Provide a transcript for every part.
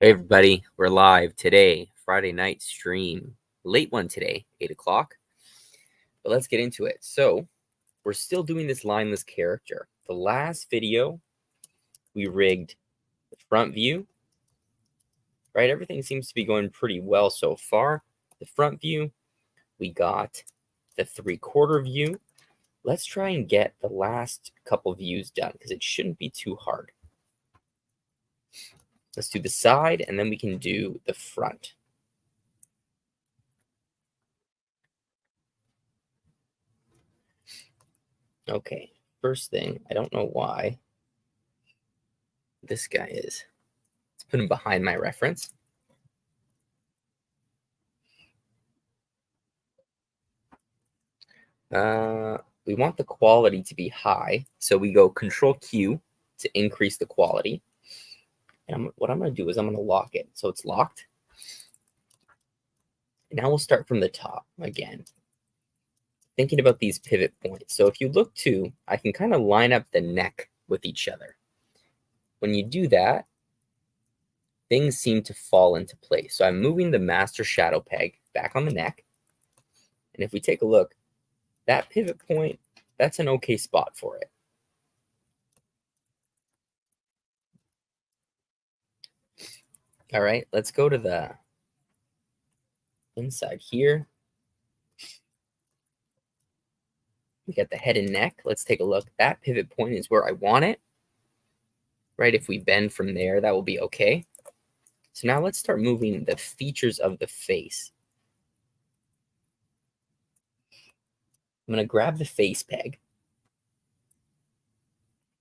Hey everybody, we're live today, Friday night stream, late one today, 8 o'clock. But let's get into it. So we're still doing this lineless character. The last video, we rigged the front view, right? Everything seems to be going pretty well so far. The front view, we got the 3/4 view. Let's try and get the last couple views done because it shouldn't be too hard. Let's do the side and then we can do the front. Okay, first thing, I don't know why this guy is. Let's put him behind my reference. We want the quality to be high, so we go Control Q to increase the quality. And what I'm going to do is I'm going to lock it, so it's locked. And now we'll start from the top again, thinking about these pivot points. So if you look too, I can kind of line up the neck with each other. When you do that, things seem to fall into place. So I'm moving the master shadow peg back on the neck. And if we take a look, that pivot point, that's an okay spot for it. All right, let's go to the inside here. We got the head and neck. Let's take a look. That pivot point is where I want it. Right, if we bend from there, that will be okay. So now let's start moving the features of the face. I'm going to grab the face peg.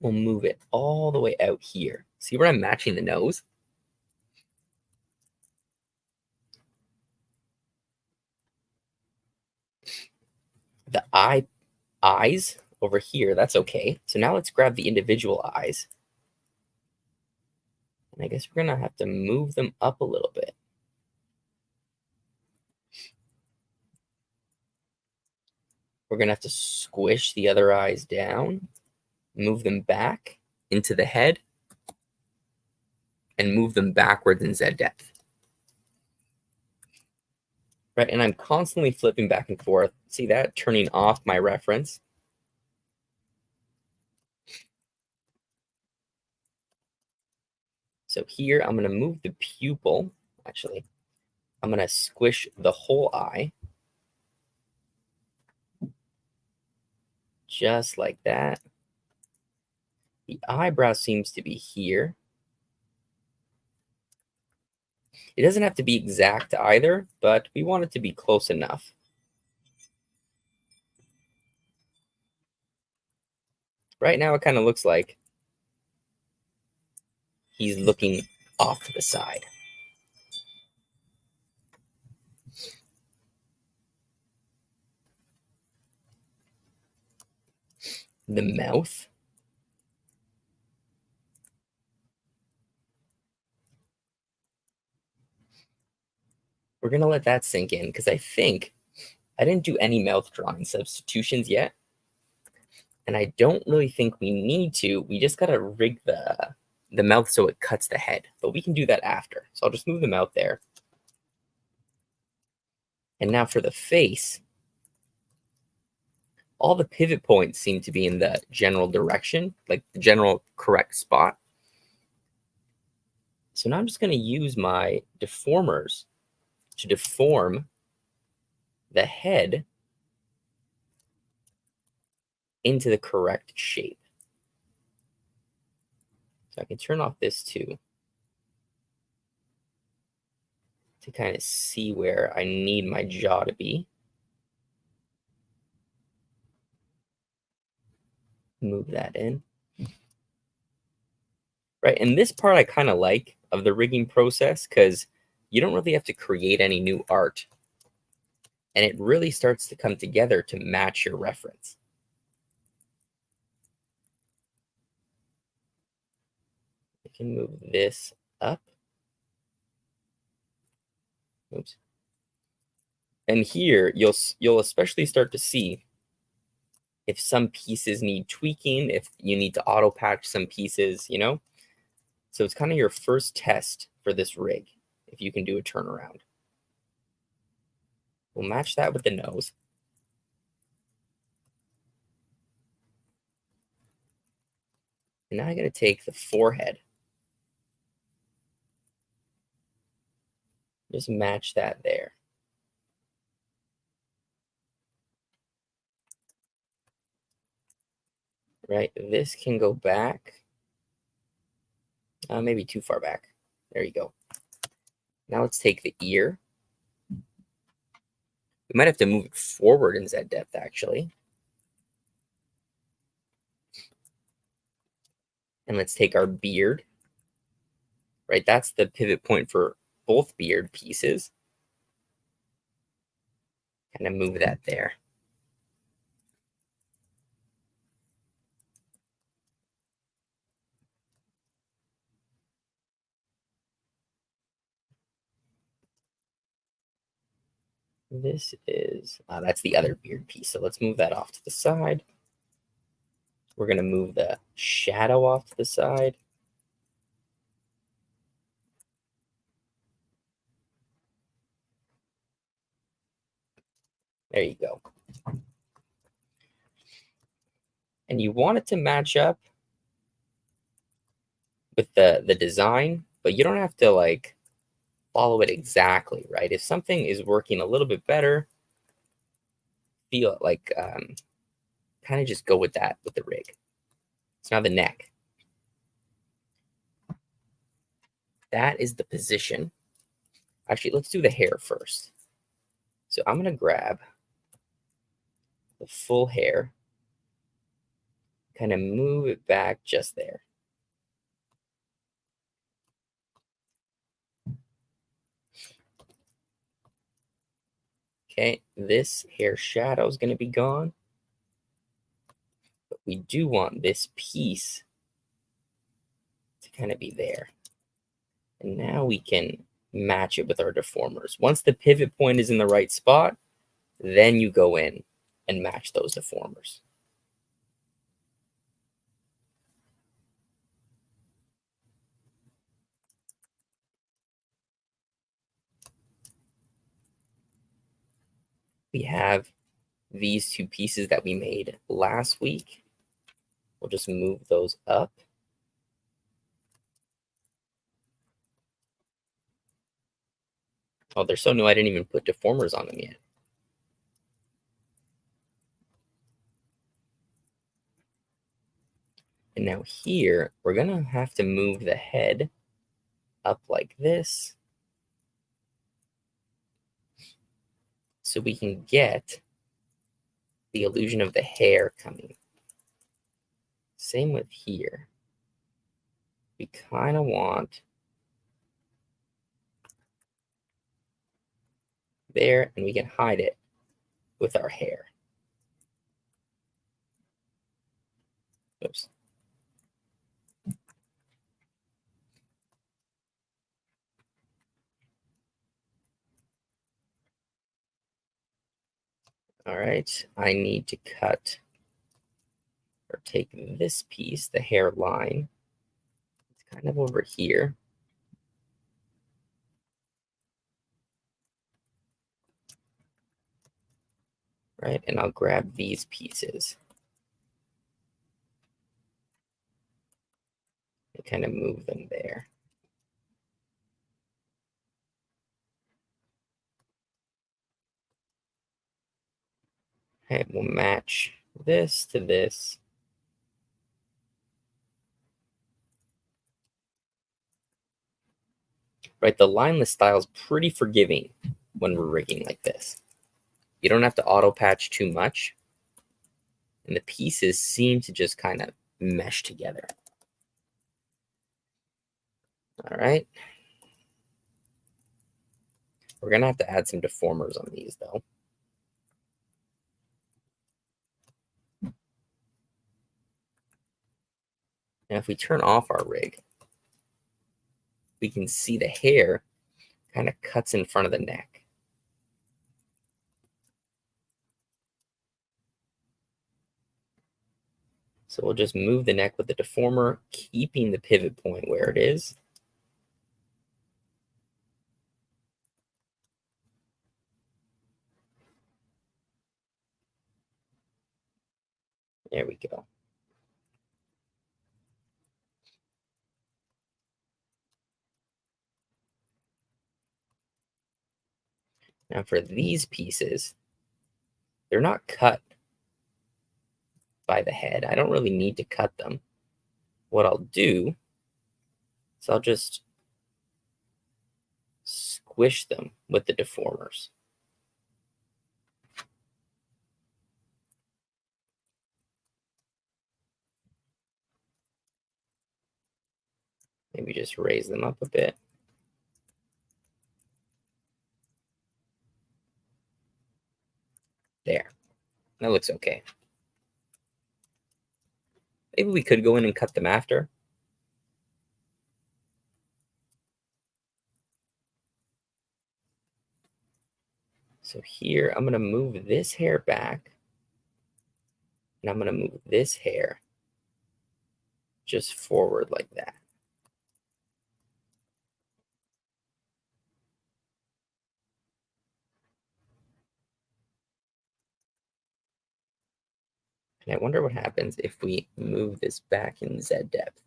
We'll move it all the way out here. See where I'm matching the nose? The eyes over here, that's okay. So now let's grab the individual eyes. And I guess we're going to have to move them up a little bit. We're going to have to squish the other eyes down, move them back into the head, and move them backwards in Z depth. Right, and I'm constantly flipping back and forth. See that? Turning off my reference. So here, I'm going to move the pupil. Actually, I'm going to squish the whole eye. Just like that. The eyebrow seems to be here. It doesn't have to be exact either, but we want it to be close enough. Right now, it kind of looks like he's looking off to the side. The mouth. We're going to let that sink in because I think I didn't do any mouth drawing substitutions yet. And I don't really think we need to. We just got to rig the mouth so it cuts the head. But we can do that after. So I'll just move the mouth there. And now for the face, all the pivot points seem to be in the general direction, like the general correct spot. So now I'm just going to use my deformers to deform the head into the correct shape. So I can turn off this too to kind of see where I need my jaw to be. Move that in. Right, and this part I kind of like of the rigging process because you don't really have to create any new art. And it really starts to come together to match your reference. I can move this up. Oops. And here you'll especially start to see if some pieces need tweaking, if you need to auto patch some pieces, you know. So it's kind of your first test for this rig, if you can do a turnaround. We'll match that with the nose. And now I'm going to take the forehead. Just match that there. Right, this can go back. Maybe too far back. There you go. Now let's take the ear. We might have to move it forward in Z depth, actually. And let's take our beard. Right, that's the pivot point for both beard pieces. Kind of move that there. This is, that's the other beard piece. So let's move that off to the side. We're going to move the shadow off to the side. There you go. And you want it to match up with the design, but you don't have to like follow it exactly, right? If something is working a little bit better, feel like kind of just go with that with the rig. So now the neck. That is the position. Actually, let's do the hair first. So I'm going to grab the full hair, kind of move it back just there. Okay, this hair shadow is going to be gone. But we do want this piece to kind of be there. And now we can match it with our deformers. Once the pivot point is in the right spot, then you go in and match those deformers. We have these two pieces that we made last week. We'll just move those up. Oh, they're so new, I didn't even put deformers on them yet. And now here, we're going to have to move the head up like this so we can get the illusion of the hair coming. Same with here. We kind of want there, and we can hide it with our hair. Oops. All right, I need to cut or take this piece, the hair line. It's kind of over here. Right, and I'll grab these pieces and kind of move them there. Okay, we'll match this to this. Right, the lineless style is pretty forgiving when we're rigging like this. You don't have to auto patch too much, and the pieces seem to just kind of mesh together. All right. We're going to have to add some deformers on these, though. Now, if we turn off our rig, we can see the hair kind of cuts in front of the neck. So we'll just move the neck with the deformer, keeping the pivot point where it is. There we go. Now for these pieces, they're not cut by the head. I don't really need to cut them. What I'll do is I'll just squish them with the deformers. Maybe just raise them up a bit. There. That looks okay. Maybe we could go in and cut them after. So here, I'm going to move this hair back. And I'm going to move this hair just forward like that. And I wonder what happens if we move this back in Z depth.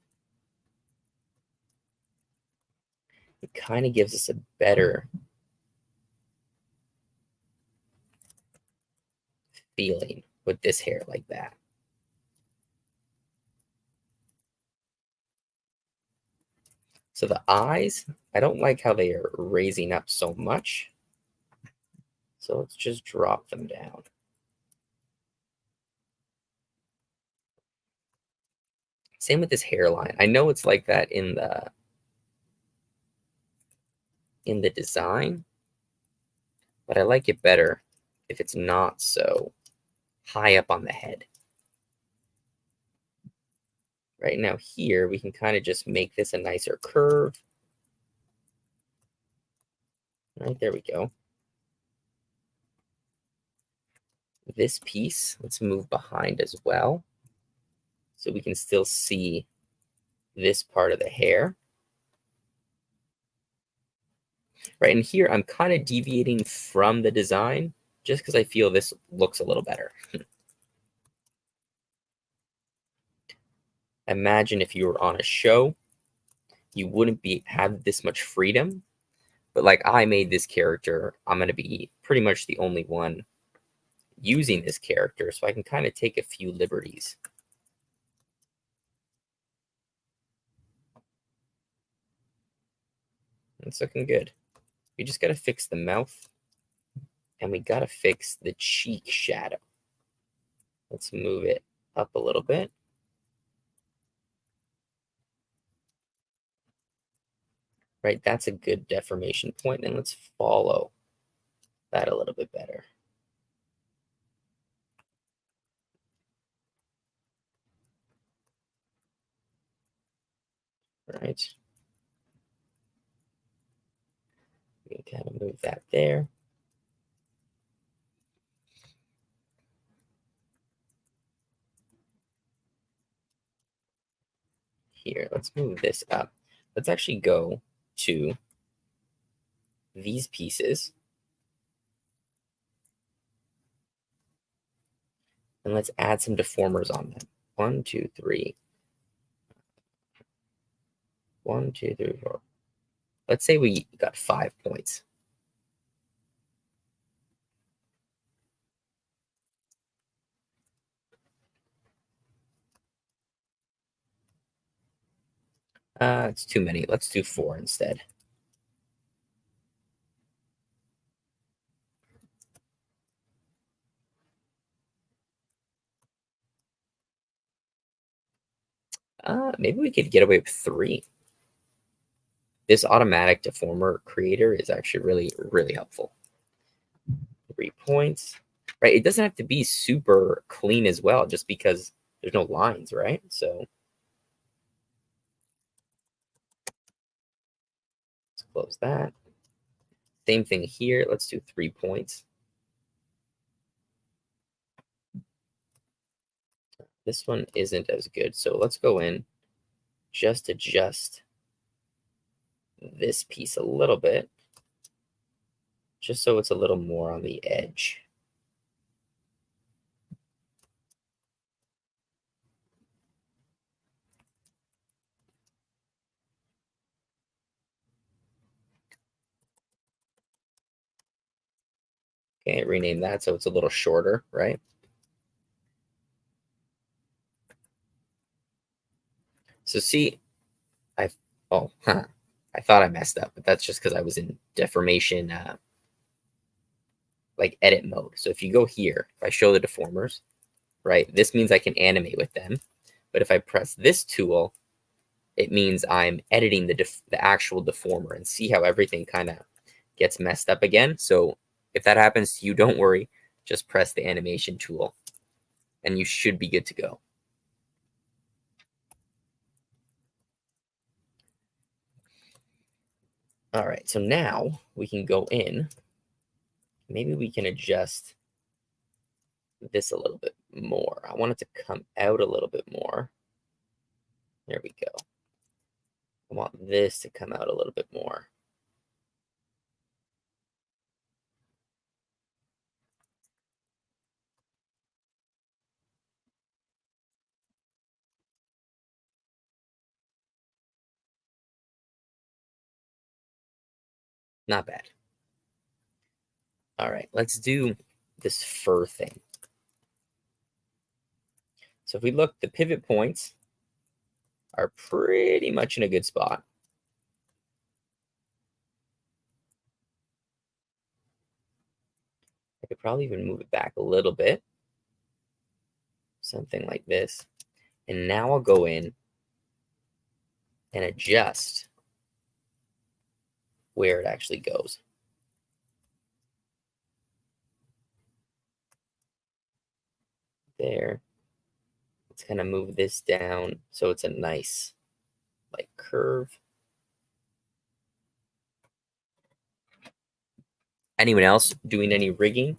It kind of gives us a better feeling with this hair like that. So the eyes, I don't like how they are raising up so much. So let's just drop them down. Same with this hairline. I know it's like that in the design, but I like it better if it's not so high up on the head. Right now here, we can kind of just make this a nicer curve. Right, there we go. This piece, let's move behind as well, so we can still see this part of the hair. Right, and here I'm kind of deviating from the design just because I feel this looks a little better. Imagine if you were on a show, you wouldn't have this much freedom. But like I made this character, I'm going to be pretty much the only one using this character, so I can kind of take a few liberties. It's looking good. We just got to fix the mouth, and we got to fix the cheek shadow. Let's move it up a little bit. Right, that's a good deformation point, and let's follow that a little bit better. Right. We can kind of move that there. Here, let's move this up. Let's actually go to these pieces. And let's add some deformers on them. 1, 2, 3. 1, 2, 3, 4. Let's say we got 5 points. It's too many. Let's do 4 instead. Maybe we could get away with 3. This automatic deformer creator is actually really, really helpful. 3 points. Right, it doesn't have to be super clean as well, just because there's no lines, right? So let's close that. Same thing here. Let's do 3 points. This one isn't as good. So let's go in, just adjust this piece a little bit, just so it's a little more on the edge. Okay, rename that so it's a little shorter, right? So see, I thought I messed up, but that's just because I was in deformation, like edit mode. So if you go here, if I show the deformers, right, this means I can animate with them. But if I press this tool, it means I'm editing the actual deformer, and see how everything kind of gets messed up again. So if that happens to you, don't worry. Just press the animation tool, and you should be good to go. All right, so now we can go in. Maybe we can adjust this a little bit more. I want it to come out a little bit more. There we go. I want this to come out a little bit more. Not bad. All right, let's do this fur thing. So if we look, the pivot points are pretty much in a good spot. I could probably even move it back a little bit. Something like this. And now I'll go in and adjust where it actually goes. There. Let's kind of move this down so it's a nice like curve. Anyone else doing any rigging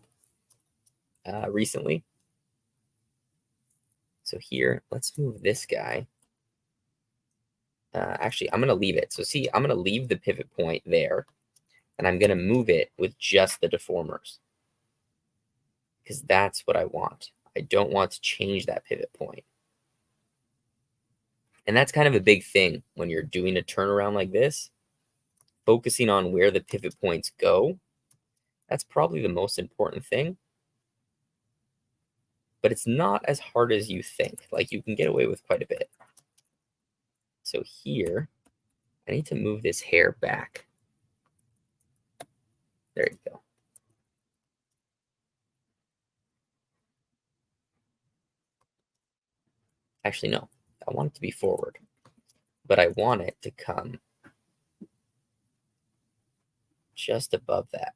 recently? So here, let's move this guy. Actually, I'm going to leave it. So see, I'm going to leave the pivot point there, and I'm going to move it with just the deformers, because that's what I want. I don't want to change that pivot point. And that's kind of a big thing when you're doing a turnaround like this. Focusing on where the pivot points go, that's probably the most important thing. But it's not as hard as you think. Like, you can get away with quite a bit. So here, I need to move this hair back. There you go. Actually, no. I want it to be forward. But I want it to come just above that.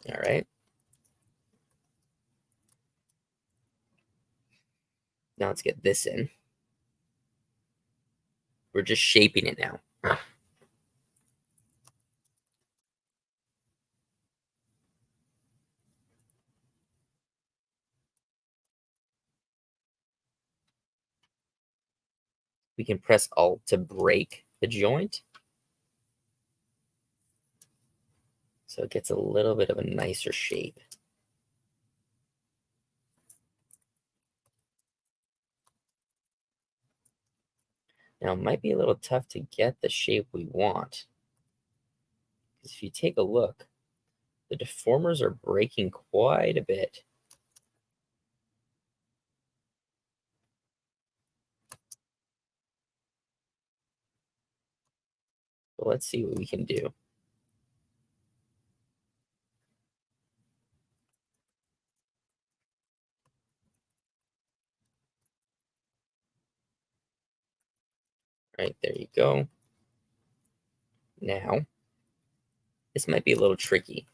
All right. Now let's get this in. We're just shaping it now. We can press Alt to break the joint, so it gets a little bit of a nicer shape. Now, it might be a little tough to get the shape we want, because if you take a look, the deformers are breaking quite a bit. But let's see what we can do. Right, there you go. Now, this might be a little tricky,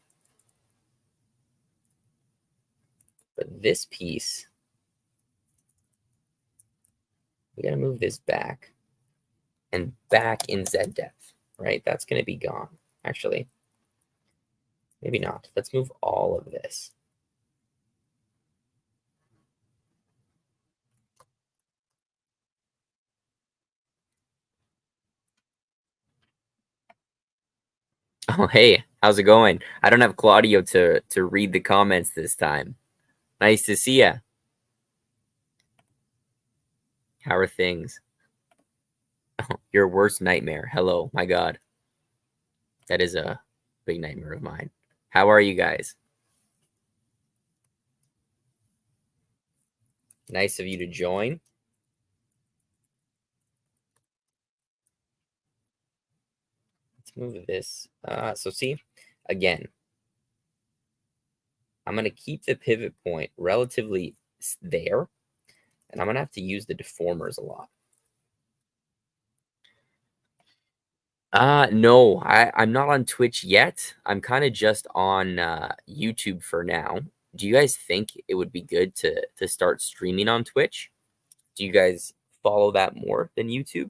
but this piece, we gotta move this back and back in Z depth, right? That's gonna be gone. Actually, maybe not. Let's move all of this. Oh, hey, how's it going? I don't have Claudio to read the comments this time. Nice to see ya. How are things? Your worst nightmare. Hello, my God. That is a big nightmare of mine. How are you guys? Nice of you to join. Let's move this. So see, again, I'm going to keep the pivot point relatively there, and I'm going to have to use the deformers a lot. No, I'm not on Twitch yet. I'm kind of just on YouTube for now. Do you guys think it would be good to start streaming on Twitch? Do you guys follow that more than YouTube?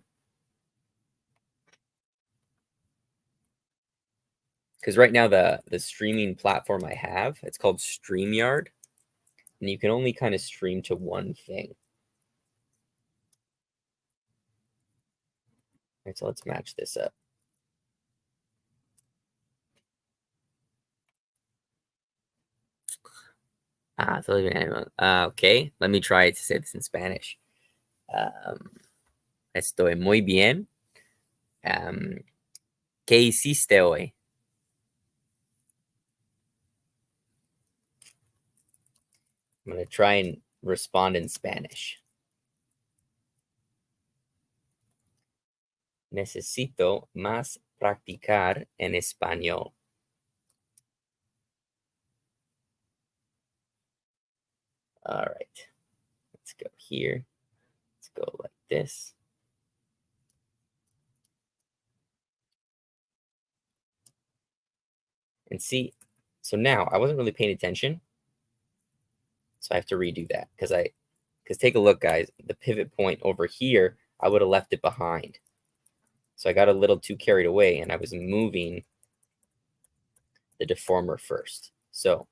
Because right now the streaming platform I have, it's called StreamYard, and you can only kind of stream to one thing. All right, so let's match this up. Okay, let me try to say this in Spanish. Estoy muy bien. ¿Qué hiciste hoy? I'm going to try and respond in Spanish. Necesito más practicar en español. All right, let's go here. Let's go like this. And see, so now I wasn't really paying attention. So I have to redo that because take a look, guys, the pivot point over here, I would have left it behind. So I got a little too carried away and I was moving the deformer first. So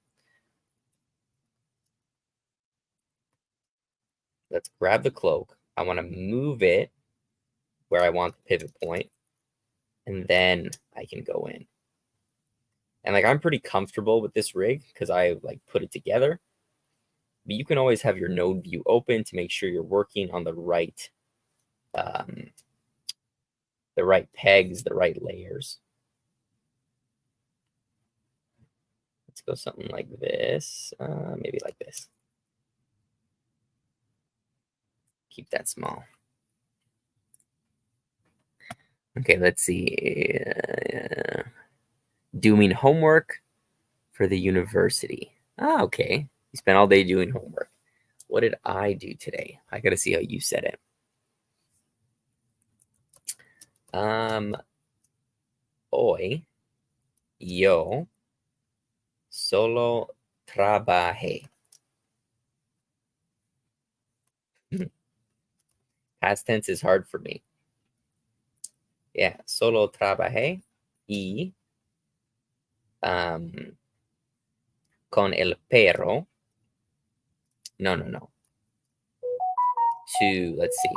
let's grab the cloak. I want to move it where I want the pivot point, and then I can go in. And like I'm pretty comfortable with this rig because I like put it together. But you can always have your node view open to make sure you're working on the right pegs, the right layers. Let's go something like this, maybe like this. Keep that small. Okay, let's see. Doing homework for the university. Ah, okay. You spent all day doing homework. What did I do today? I gotta see how you said it. Hoy yo solo trabajé. Past tense is hard for me. Yeah, solo trabajé y con el perro. No. Let's see.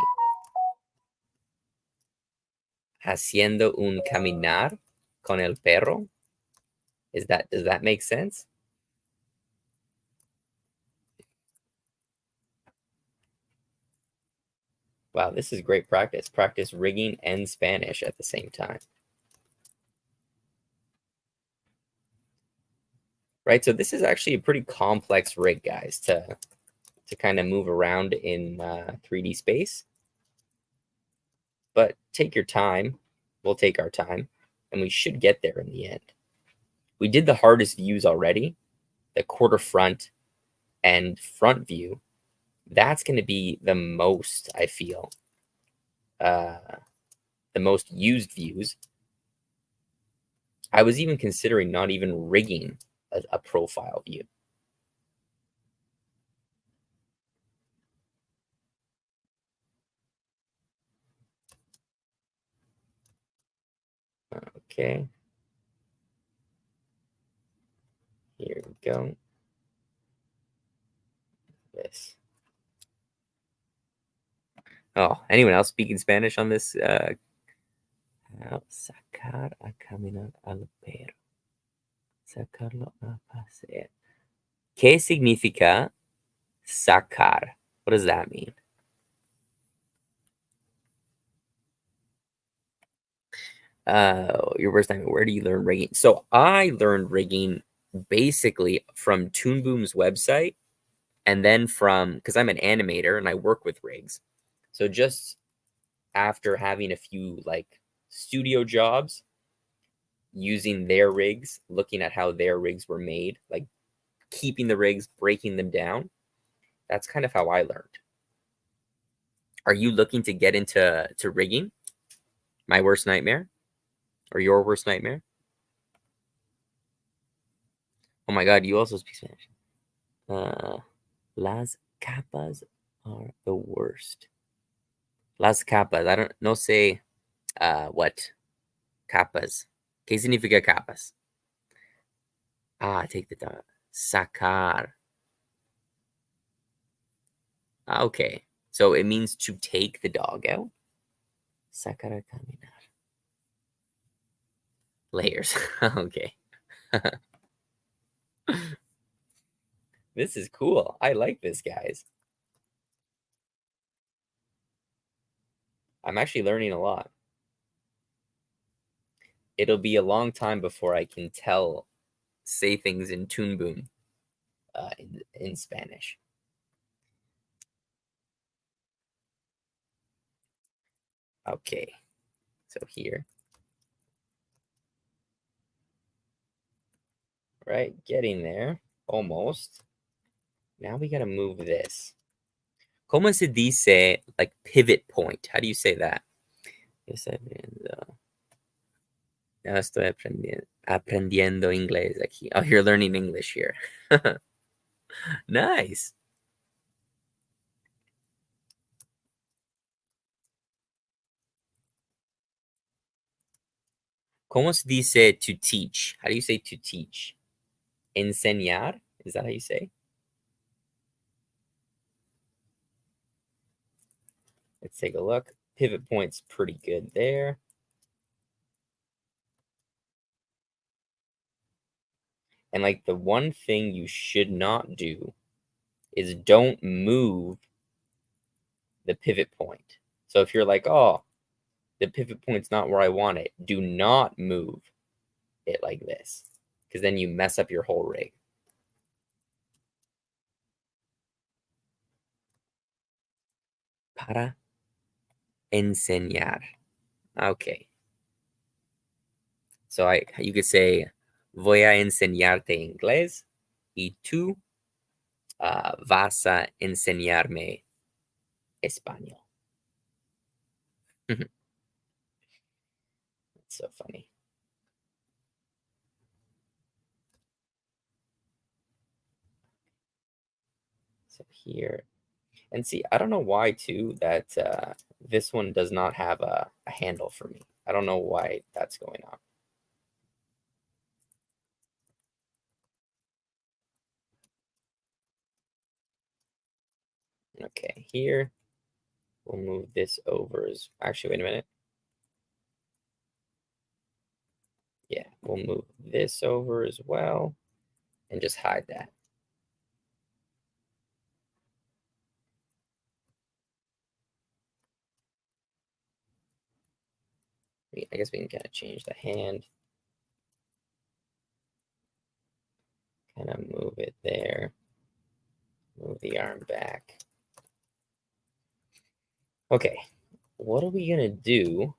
Haciendo un caminar con el perro. Does that make sense? Wow, this is great practice. Practice rigging and Spanish at the same time. Right, so this is actually a pretty complex rig, guys, to kind of move around in 3D space. But take your time. We'll take our time, and we should get there in the end. We did the hardest views already, the quarter front and front view. That's going to be the most, I feel, the most used views. I was even considering not even rigging a profile view. Okay. go. This. Oh, anyone else speaking Spanish on this? Sacar a caminar al perro. Sacarlo a pasear. ¿Qué significa sacar? What does that mean? Your first time. Where do you learn rigging? So I learned rigging basically from Toon Boom's website, and then from because I'm an animator and I work with rigs. So just after having a few like studio jobs, using their rigs, looking at how their rigs were made, like keeping the rigs, breaking them down. That's kind of how I learned. Are you looking to get into rigging? My worst nightmare? Or your worst nightmare? Oh my god, you also speak Spanish. Las capas are the worst. Las capas. I don't no say what capas. ¿Qué significa capas? Take the dog. Sacar. Okay. So it means to take the dog out. Sacar a caminar. Layers. Okay. This is cool. I like this, guys. I'm actually learning a lot. It'll be a long time before I can say things in Toon Boom in Spanish. Okay. So here. Right, getting there. Almost. Now we gotta move this. ¿Cómo se dice, like, pivot point? How do you say that? Ya estoy aprendiendo inglés aquí. Oh, you're learning English here. Nice. ¿Cómo se dice to teach? How do you say to teach? Enseñar? Is that how you say? Let's take a look. Pivot point's pretty good there. And like the one thing you should not do is don't move the pivot point. So if you're like, oh, the pivot point's not where I want it, do not move it like this, because then you mess up your whole rig. Para enseñar. Okay. So you could say, voy a enseñarte inglés y tú vas a enseñarme español. It's so funny. So here, and see, I don't know why too that this one does not have a handle for me. I don't know why that's going on. Okay, here we'll move this over as actually wait a minute. Yeah, we'll move this over as well and just hide that. I guess we can kind of change the hand. Kind of move it there. Move the arm back. Okay, what are we gonna do?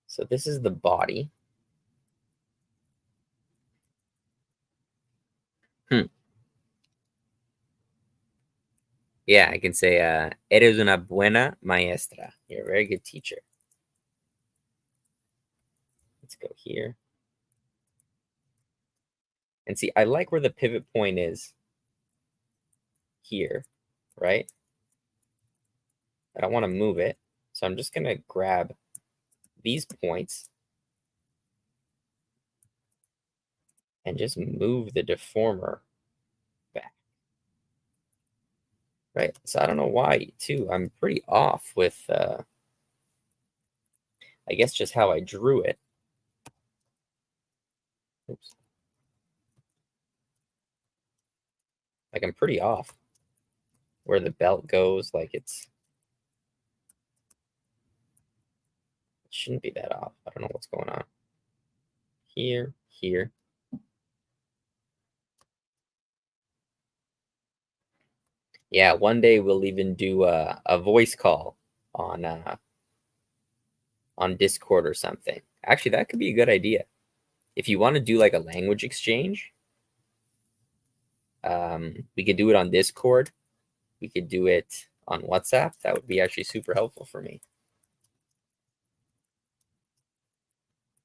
So this is the body. Yeah, I can say, eres una buena maestra. You're a very good teacher. Let's go here. And see, I like where the pivot point is here, right? I don't want to move it. So I'm just going to grab these points and just move the deformer back. Right, so I don't know why, too. I'm pretty off with, I guess, just how I drew it. Oops. Like, I'm pretty off where the belt goes. Like, it shouldn't be that off. I don't know what's going on. Here, here. Yeah, one day we'll even do a voice call on Discord or something. Actually, that could be a good idea. If you want to do like a language exchange, we could do it on Discord. We could do it on WhatsApp. That would be actually super helpful for me.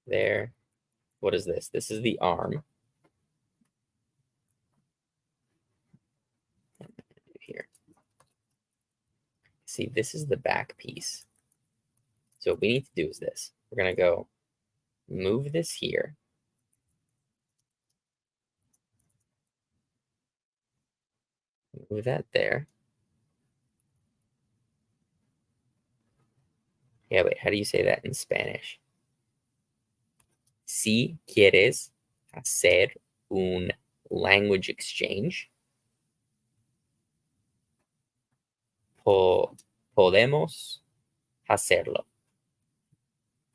There. What is this? This is the arm. Here. See, this is the back piece. So what we need to do is this. We're going to go move this here. Move that there. Yeah, wait, how do you say that in Spanish? Si quieres hacer un language exchange, podemos hacerlo.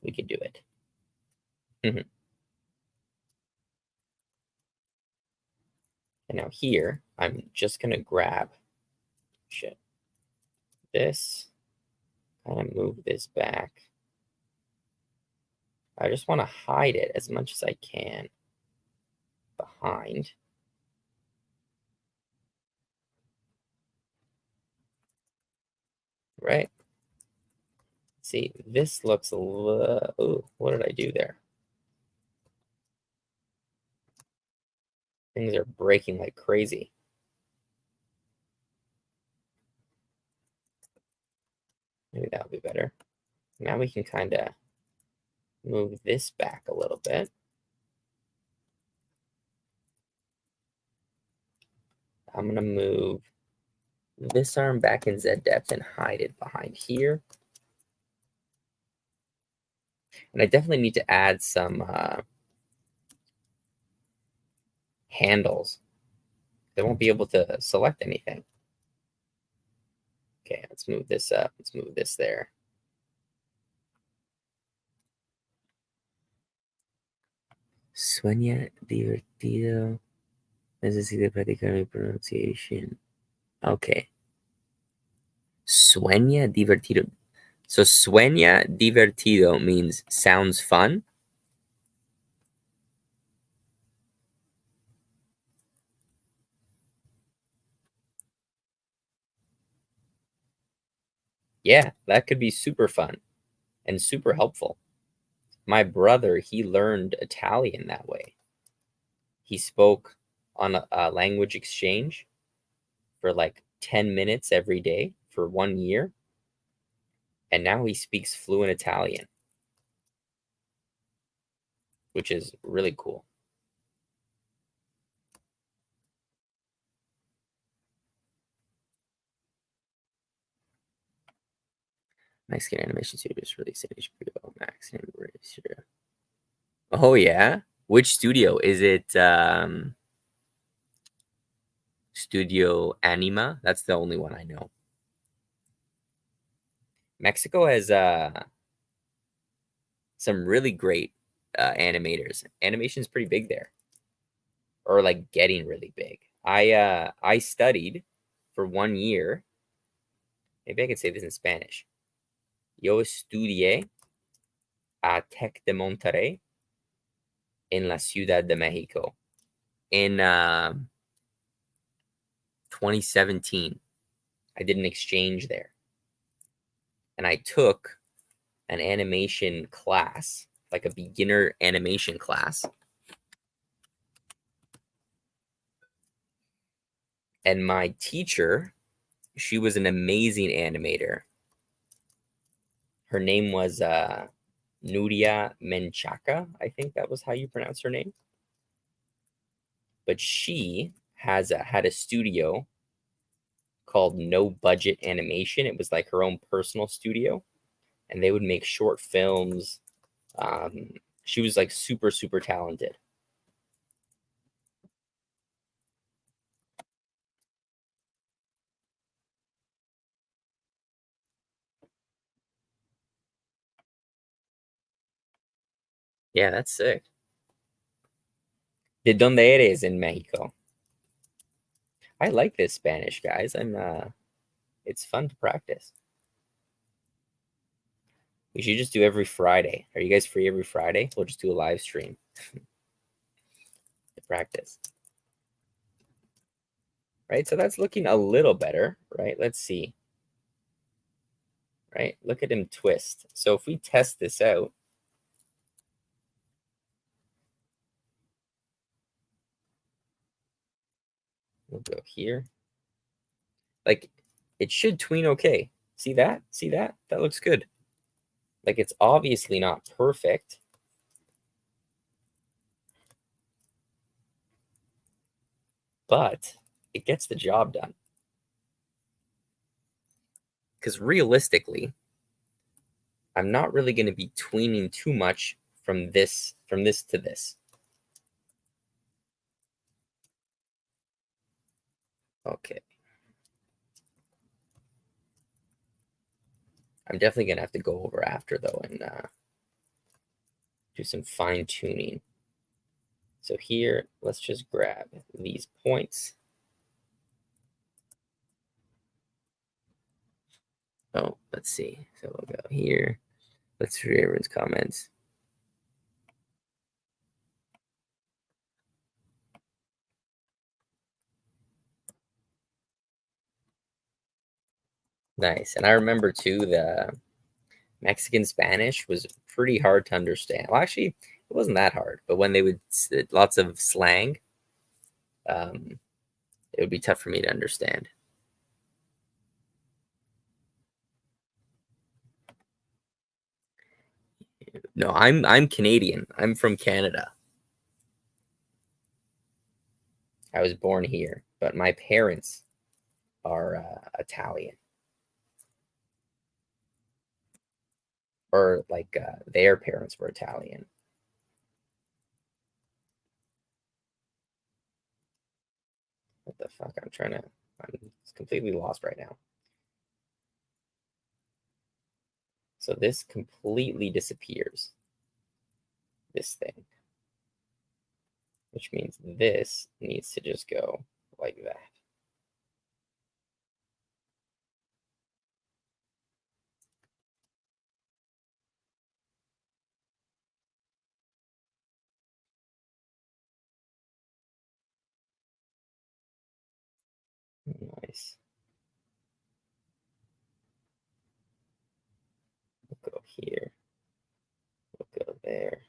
We could do it. And now here, I'm just going to grab this, kind of move this back. I just want to hide it as much as I can behind. Right? See, this looks a little... Ooh, what did I do there? Things are breaking like crazy. Maybe that'll be better. Now we can kind of move this back a little bit. I'm going to move this arm back in Z depth and hide it behind here. And I definitely need to add some handles. They won't be able to select anything. Okay, let's move this up. Let's move this there. Sueña divertido. Necesito practicar mi pronunciation. Okay. Sueña divertido. So sueña divertido means sounds fun. Yeah, that could be super fun and super helpful. My brother, he learned Italian that way. He spoke on a language exchange for like 10 minutes every day for 1 year. And now he speaks fluent Italian, which is really cool. Mexican animation studio just released an HBO Max and Oh yeah? Which studio? Is it Studio Anima? That's the only one I know. Mexico has some really great animators. Animation is pretty big there, or like getting really big. I studied for 1 year. Maybe I could say this in Spanish. Yo estudié a Tec de Monterrey en la Ciudad de Mexico in 2017. I did an exchange there, and I took an animation class, like a beginner animation class. And my teacher, she was an amazing animator. Her name was Nuria Menchaca. I think that was how you pronounce her name. but she had a studio called No Budget Animation. It was like her own personal studio, and they would make short films. Um, she was like super, super talented. Yeah, that's sick. ¿De dónde eres in Mexico? I like this Spanish, guys. It's fun to practice. We should just do every Friday. Are you guys free every Friday? We'll just do a live stream to practice. Right? So that's looking a little better, right? Let's see. Right? Look at him twist. So if we test this out, we'll go here. Like, it should tween okay. See that? See that? That looks good. Like, it's obviously not perfect, but it gets the job done. Because realistically, I'm not really going to be tweening too much from this to this. Okay. I'm definitely going to have to go over after, though, and do some fine tuning. So here, let's just grab these points. Oh, let's see. So we'll go here. Let's read everyone's comments. Nice. And I remember, too, the Mexican Spanish was pretty hard to understand. Well, actually, it wasn't that hard, but when they would lots of slang, it would be tough for me to understand. No, I'm Canadian. I'm from Canada. I was born here, but my parents are Italian, or like their parents were Italian. What the fuck? I'm completely lost right now. So this completely disappears. This thing, which means this needs to just go like that. Nice. We'll go here. We'll go there.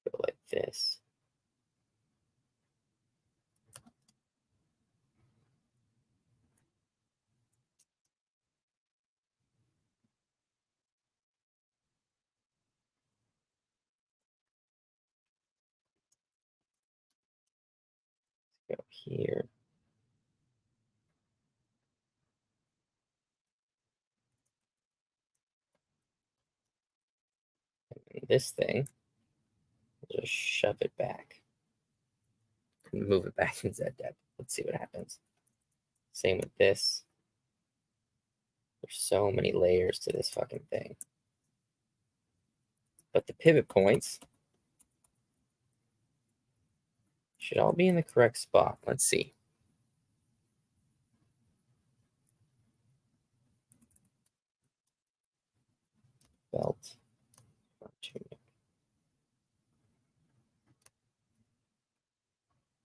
Go like this. Go here. And this thing, just shove it back. And move it back into that depth. Let's see what happens. Same with this. There's so many layers to this fucking thing. But the pivot points should all be in the correct spot. Let's see. Belt.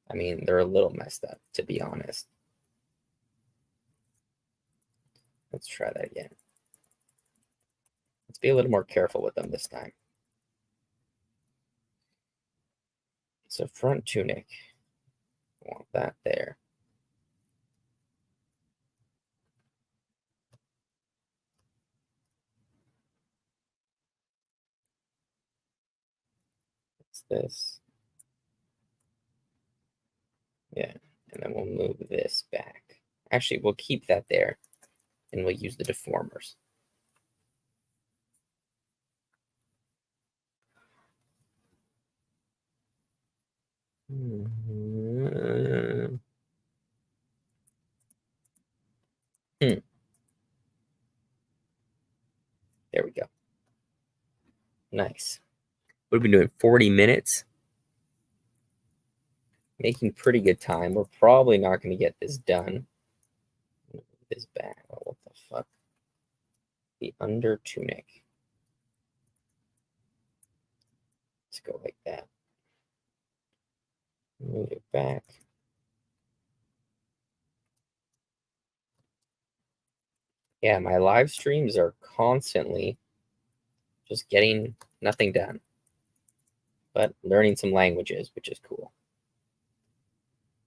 I mean, they're a little messed up, to be honest. Let's try that again. Let's be a little more careful with them this time. So front tunic. I want that there. this. Yeah, and then we'll move this back. Actually, we'll keep that there, and we'll use the deformers. There we go. Nice. What have we been doing? 40 minutes? Making pretty good time. We're probably not going to get this done. This back. Oh, what the fuck? The under tunic. Let's go like that. Move it back. Yeah, my live streams are constantly just getting nothing done, but learning some languages, which is cool.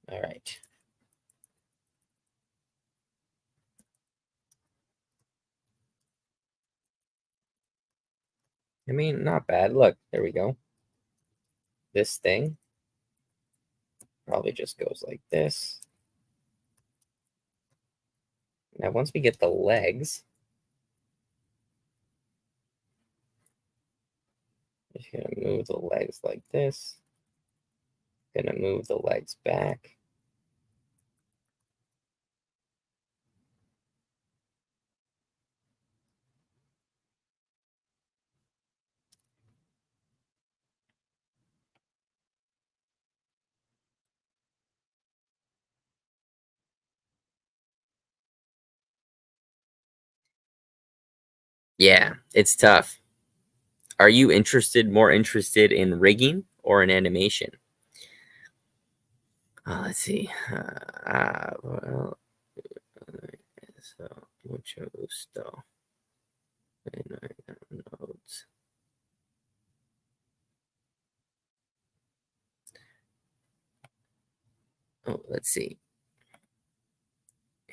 All right. I mean, not bad. Look, there we go. This thing probably just goes like this. Now, once we get the legs, just gonna move the legs like this. Gonna move the legs back. Yeah, it's tough. Are you more interested in rigging or in animation? Let's see. Well, so mucho gusto. Notes. Oh, let's see.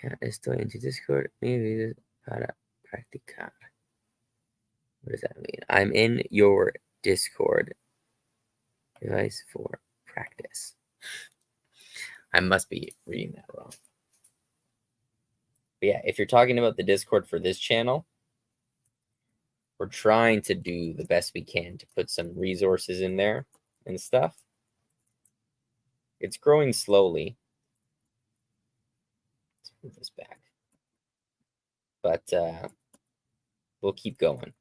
Ya estoy en tu Discord. Maybe para practicar. What does that mean? I'm in your Discord device for practice. I must be reading that wrong. But yeah, if you're talking about the Discord for this channel, we're trying to do the best we can to put some resources in there and stuff. It's growing slowly. Let's move this back. But we'll keep going.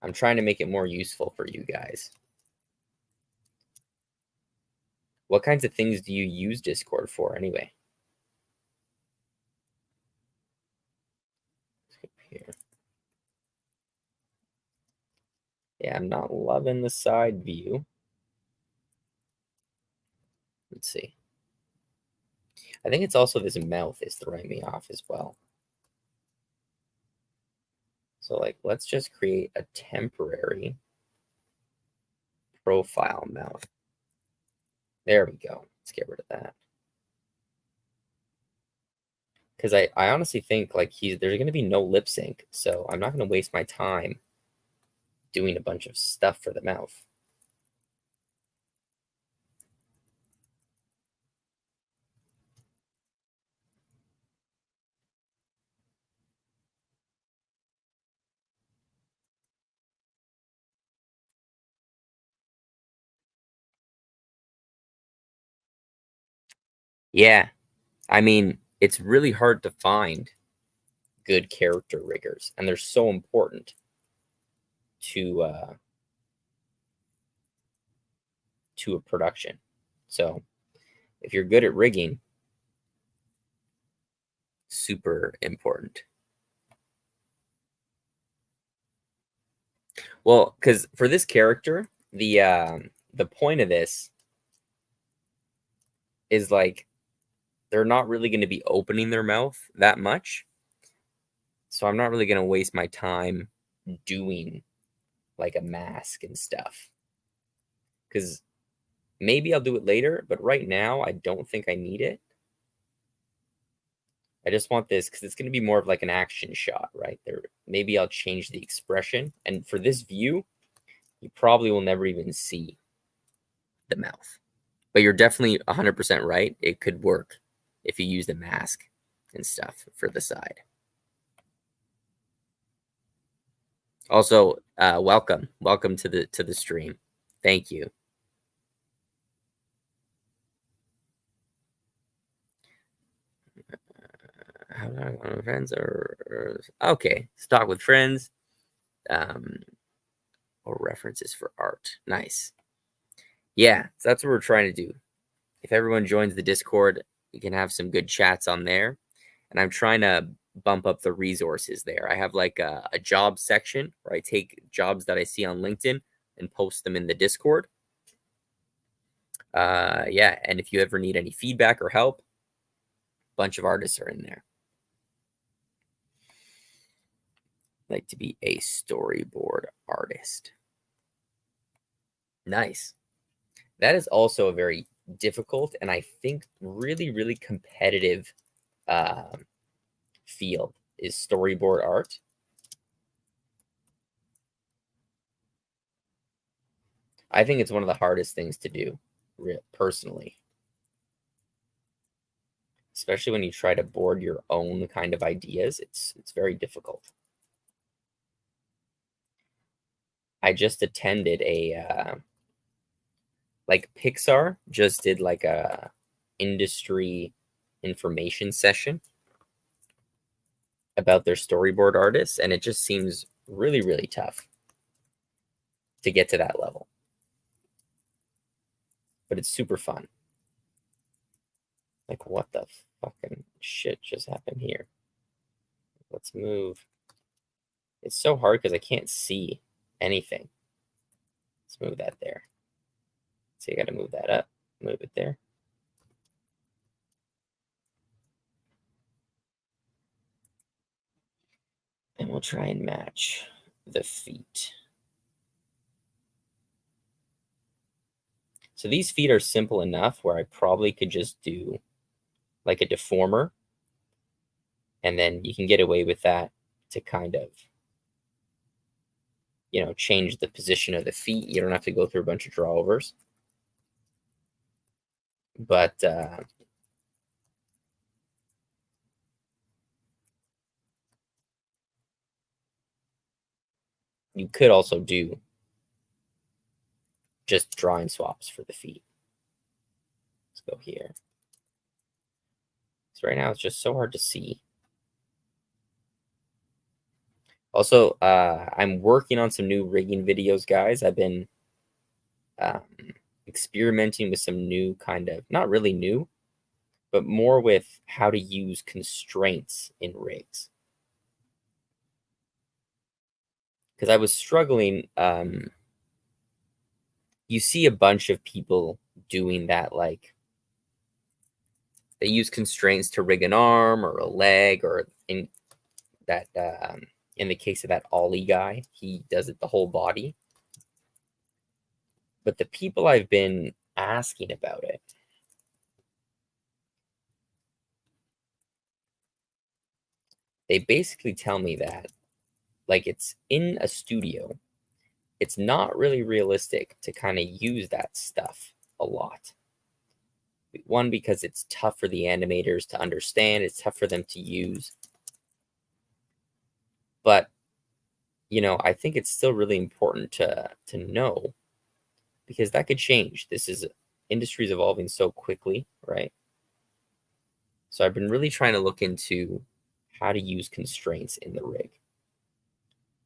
I'm trying to make it more useful for you guys. What kinds of things do you use Discord for anyway? Here. Yeah, I'm not loving the side view. Let's see. I think it's also this mouth is throwing me off as well. So like, let's just create a temporary profile mouth. There we go. Let's get rid of that. Because I honestly think like there's going to be no lip sync. So I'm not going to waste my time doing a bunch of stuff for the mouth. Yeah. I mean, it's really hard to find good character riggers, and they're so important to a production. So if you're good at rigging, super important. Well, because for this character, the point of this is like they're not really going to be opening their mouth that much. So I'm not really going to waste my time doing like a mask and stuff. Because maybe I'll do it later, but right now I don't think I need it. I just want this because it's going to be more of like an action shot, right? There, maybe I'll change the expression. And for this view, You probably will never even see the mouth. But you're definitely 100% right. It could work if you use the mask and stuff for the side. Also, welcome to the stream. Thank you. How do I want friends or okay? Stock with friends, or references for art. Nice. Yeah, so that's what we're trying to do. If everyone joins the Discord, we can have some good chats on there. And I'm trying to bump up the resources there. I have like a job section where I take jobs that I see on LinkedIn and post them in the Discord. Yeah, and if you ever need any feedback or help, a bunch of artists are in there. I'd like to be a storyboard artist. Nice. That is also a very difficult and I think really, really competitive field is storyboard art. I think it's one of the hardest things to do, personally. Especially when you try to board your own kind of ideas, it's very difficult. I just attended a like Pixar just did like a industry information session about their storyboard artists, and it just seems really, really tough to get to that level. But it's super fun. Like, what the fucking shit just happened here? Let's move. It's so hard because I can't see anything. Let's move that there. So you got to move that up, move it there. And we'll try and match the feet. So these feet are simple enough where I probably could just do like a deformer. And then you can get away with that to kind of, you know, change the position of the feet. You don't have to go through a bunch of drawovers. But you could also do just drawing swaps for the feet. Let's go here. So right now it's just so hard to see. Also, I'm working on some new rigging videos, guys. I've been experimenting with some new kind of, not really new, but more with how to use constraints in rigs. Because I was struggling. You see a bunch of people doing that, like they use constraints to rig an arm or a leg, or in that in the case of that Ollie guy, he does it the whole body. But the people I've been asking about it, they basically tell me that, like, it's in a studio, it's not really realistic to kind of use that stuff a lot. One, because it's tough for the animators to understand, it's tough for them to use. But, you know, I think it's still really important to know, because that could change. Industry is evolving so quickly, right? So I've been really trying to look into how to use constraints in the rig.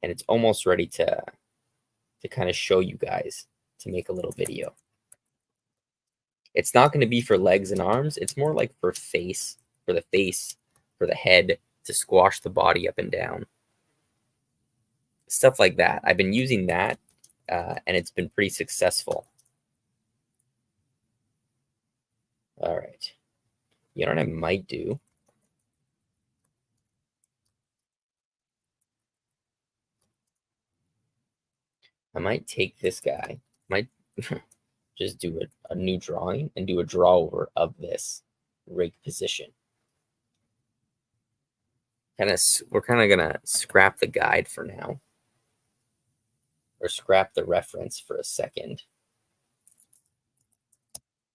And it's almost ready to kind of show you guys, to make a little video. It's not going to be for legs and arms. It's more like for the face, for the head, to squash the body up and down. Stuff like that. I've been using that, and it's been pretty successful. All right. You know what I might do? I might take this guy, might just do a new drawing and do a draw over of this rig position. We're kind of gonna scrap the guide for now. or scrap the reference for a second,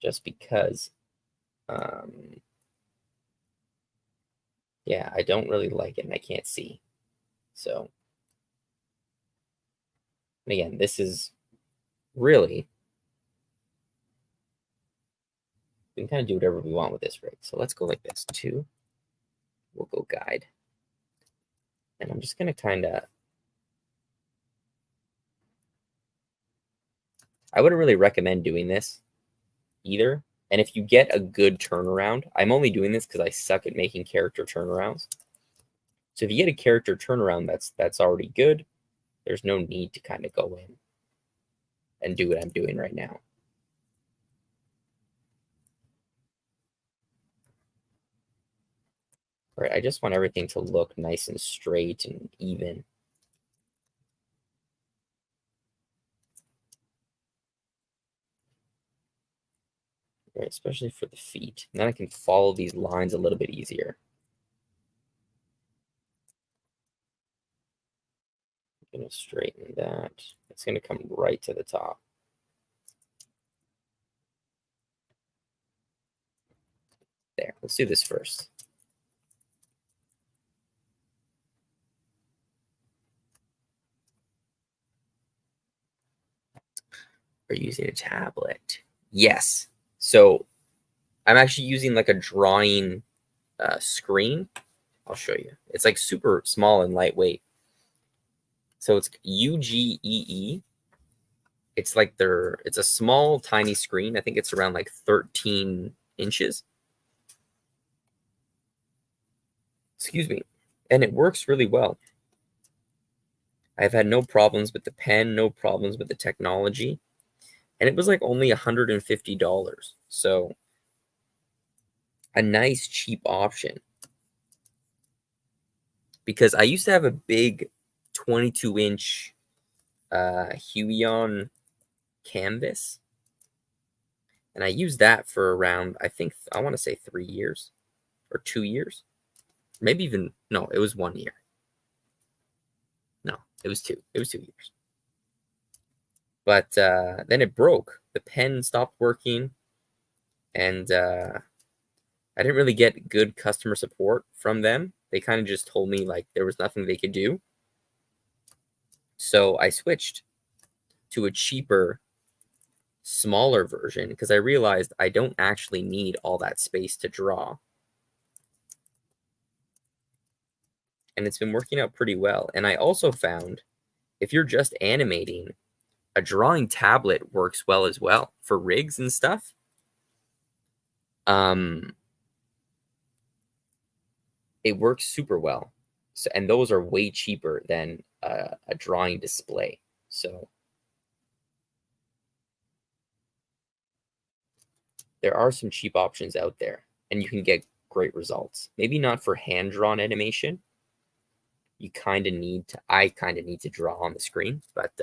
just because, yeah, I don't really like it and I can't see. So, and again, this is really, we can kind of do whatever we want with this rig. So let's go like this. 2, we'll go guide. And I'm just going to kind of, I wouldn't really recommend doing this either. And if you get a good turnaround, I'm only doing this because I suck at making character turnarounds. So if you get a character turnaround that's already good, there's no need to kind of go in and do what I'm doing right now. Right, I just want everything to look nice and straight and even. Right, especially for the feet. And then I can follow these lines a little bit easier. I'm going to straighten that. It's going to come right to the top. There, let's do this first. Are you using a tablet? Yes. So I'm actually using like a drawing screen. I'll show you. It's like super small and lightweight. So it's UGEE. It's like it's a small, tiny screen. I think it's around like 13 inches. Excuse me. And it works really well. I've had no problems with the pen, no problems with the technology. And it was like only $150. So a nice, cheap option. Because I used to have a big 22-inch Huion canvas. And I used that for around, I want to say 3 years or 2 years. Maybe even, no, it was 1 year. No, it was 2. It was 2 years. But then it broke. The pen stopped working. And I didn't really get good customer support from them. They kind of just told me like there was nothing they could do. So I switched to a cheaper, smaller version because I realized I don't actually need all that space to draw. And it's been working out pretty well. And I also found if you're just animating, a drawing tablet works well as well for rigs and stuff. It works super well. So, and those are way cheaper than a drawing display. So there are some cheap options out there, and you can get great results. Maybe not for hand-drawn animation. You kind of need to, I kind of need to draw on the screen, but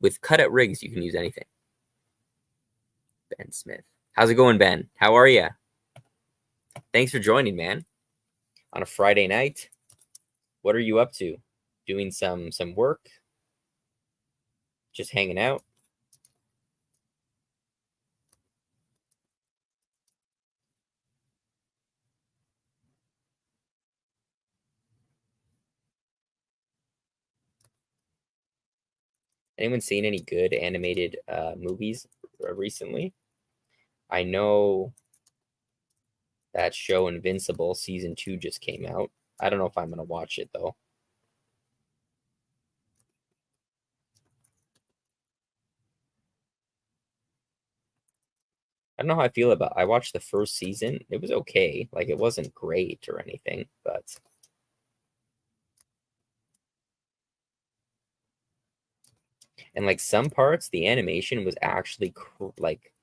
with cutout rigs, you can use anything. Ben Smith. How's it going, Ben? How are you? Thanks for joining, man. On a Friday night, what are you up to? Doing some work? Just hanging out? Anyone seen any good animated movies recently? I know that show Invincible season 2 just came out. I don't know if I'm gonna watch it though. I don't know how I feel about. I watched the first season. It was okay. Like it wasn't great or anything, but and like some parts, the animation was actually like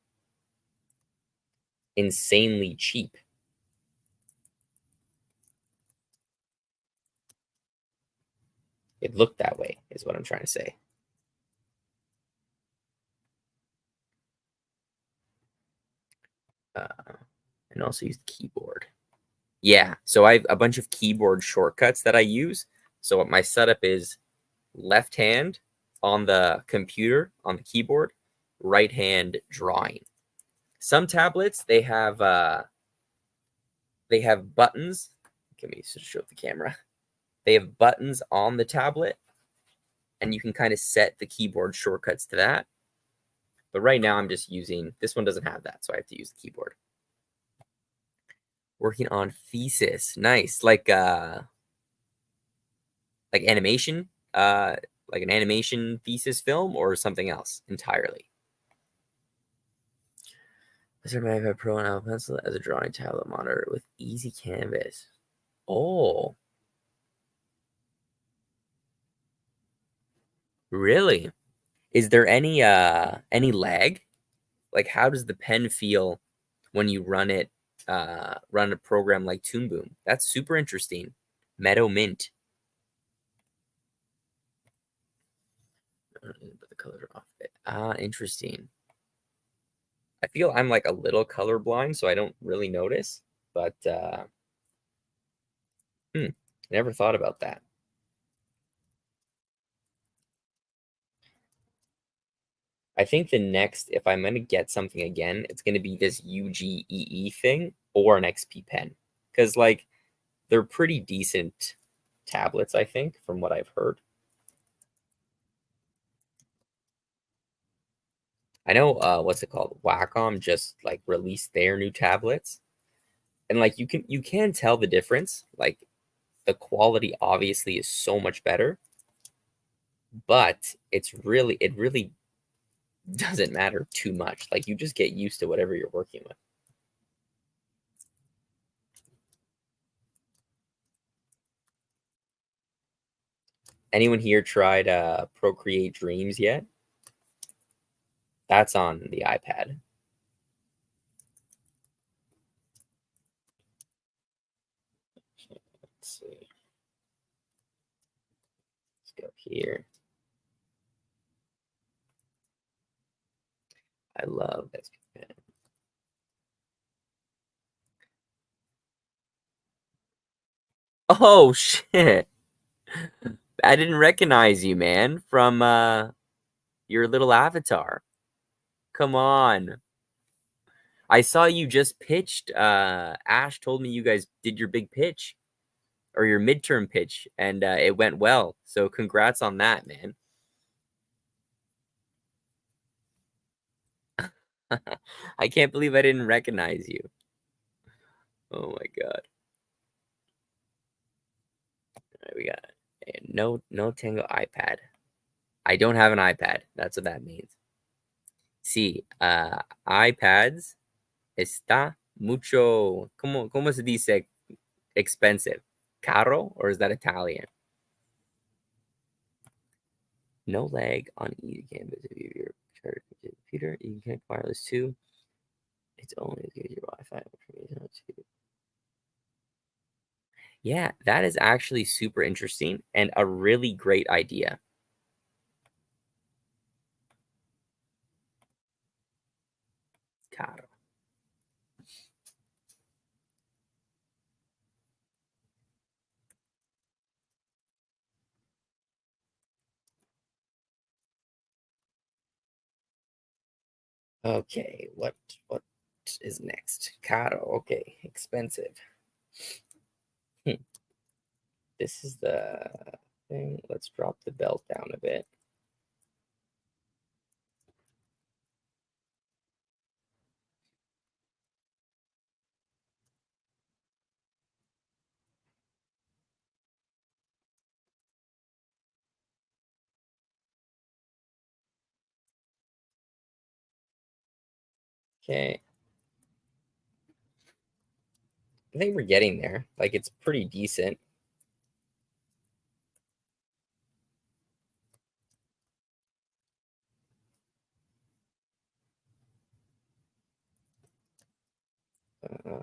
insanely cheap. It looked that way, is what I'm trying to say. And also use the keyboard. Yeah, so I have a bunch of keyboard shortcuts that I use. So what my setup is left hand on the computer, on the keyboard, right hand drawing. Some tablets, they have buttons. Let me show the camera. They have buttons on the tablet, and you can kind of set the keyboard shortcuts to that. But right now I'm just using, this one doesn't have that, so I have to use the keyboard. Working on thesis. Nice. Like animation, like an animation thesis film or something else entirely. Is there iPad Pro and Apple Pencil as a drawing tablet monitor with easy canvas? Oh, really? Is there any lag? Like, how does the pen feel when you run it, run a program like Toon Boom? That's super interesting. Meadow Mint. But the colors are off a bit. Ah, interesting. I feel I'm like a little colorblind, so I don't really notice. But never thought about that. I think the next, if I'm going to get something again, it's going to be this UGEE thing or an XP pen. Because, like, they're pretty decent tablets, I think, from what I've heard. I know, what's it called? Wacom just, like, released their new tablets. And, like, you can tell the difference. Like, the quality obviously is so much better. But it really doesn't matter too much. Like, you just get used to whatever you're working with. Anyone here tried Procreate Dreams yet? That's on the iPad. Let's see. Let's go here. I love this pen. Oh shit! I didn't recognize you, man, from your little avatar. Come on. I saw you just pitched. Ash told me you guys did your big pitch or your midterm pitch, and it went well. So congrats on that, man. I can't believe I didn't recognize you. Oh my god. All right, we got no Tango iPad. I don't have an iPad. That's what that means. Sí, iPads está mucho, ¿cómo se dice expensive? Caro, or is that Italian? No lag on easy canvas. If you're charged with your computer, you can connect wireless too. It's only as good as your Wi-Fi. Yeah, that is actually super interesting and a really great idea. Caro. Okay, what is next? Caro. Okay, expensive. This is the thing. Let's drop the belt down a bit. Okay. I think we're getting there. Like, it's pretty decent.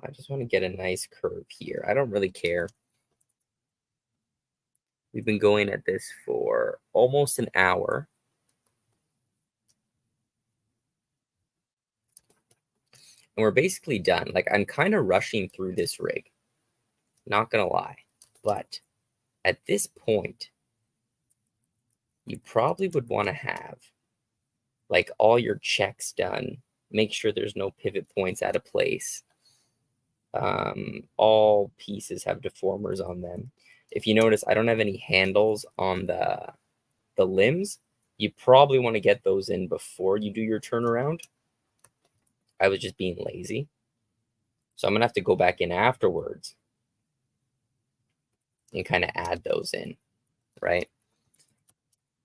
I just want to get a nice curve here. I don't really care. We've been going at this for almost an hour. And we're basically done. Like, I'm kind of rushing through this rig. Not going to lie. But at this point, you probably would want to have like all your checks done. Make sure there's no pivot points out of place. All pieces have deformers on them. If you notice, I don't have any handles on the limbs. You probably want to get those in before you do your turnaround. I was just being lazy. So I'm going to have to go back in afterwards and kind of add those in, right?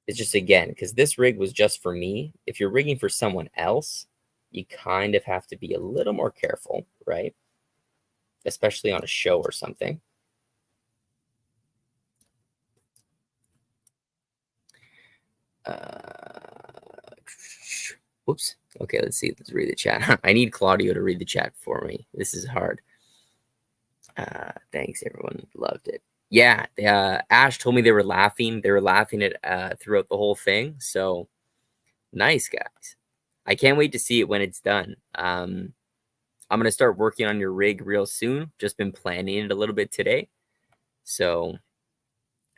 It's just, again, because this rig was just for me. If you're rigging for someone else, you kind of have to be a little more careful, right? Especially on a show or something. Oops. Okay, let's see. Let's read the chat. I need Claudio to read the chat for me. This is hard. Thanks, everyone. Loved it. Yeah, Ash told me they were laughing. They were laughing at throughout the whole thing. So nice, guys. I can't wait to see it when it's done. I'm gonna start working on your rig real soon. Just been planning it a little bit today, so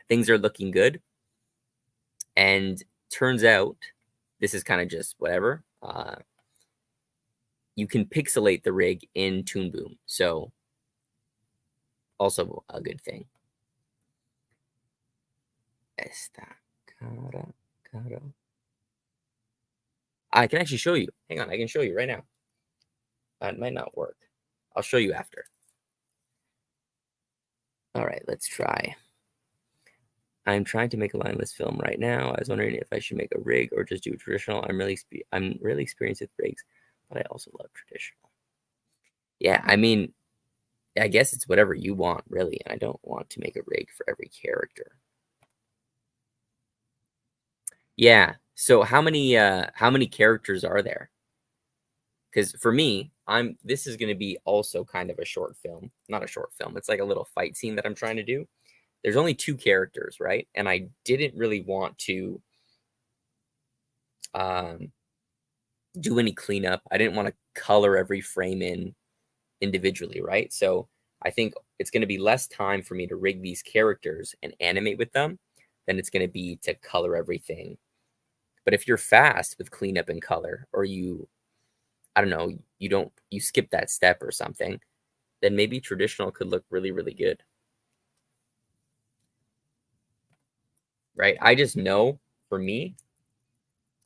things are looking good. And turns out, this is kind of just whatever. You can pixelate the rig in Toon Boom, so also a good thing. I can actually show you. Hang on, I can show you right now. It might not work. I'll show you after. All right, let's try. I'm trying to make a lineless film right now. I was wondering if I should make a rig or just do traditional. I'm really experienced with rigs, but I also love traditional. Yeah, I mean, I guess it's whatever you want, really. And I don't want to make a rig for every character. Yeah. So how many characters are there? Because for me, this is going to be also kind of a short film. Not a short film. It's like a little fight scene that I'm trying to do. There's only 2 characters, right? And I didn't really want to do any cleanup. I didn't want to color every frame in individually, right? So I think it's going to be less time for me to rig these characters and animate with them than it's going to be to color everything. But if you're fast with cleanup and color, or I don't know, you skip that step or something, then maybe traditional could look really, really good. Right? I just know for me,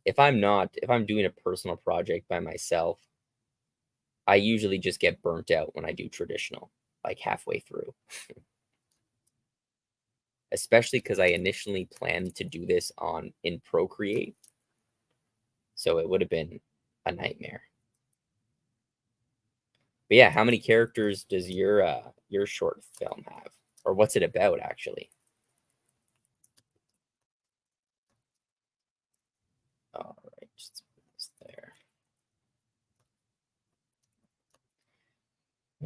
if I'm doing a personal project by myself, I usually just get burnt out when I do traditional, like halfway through. Especially because I initially planned to do this in Procreate. So it would have been a nightmare. But yeah, how many characters does your short film have? Or what's it about, actually? All right, just put this there.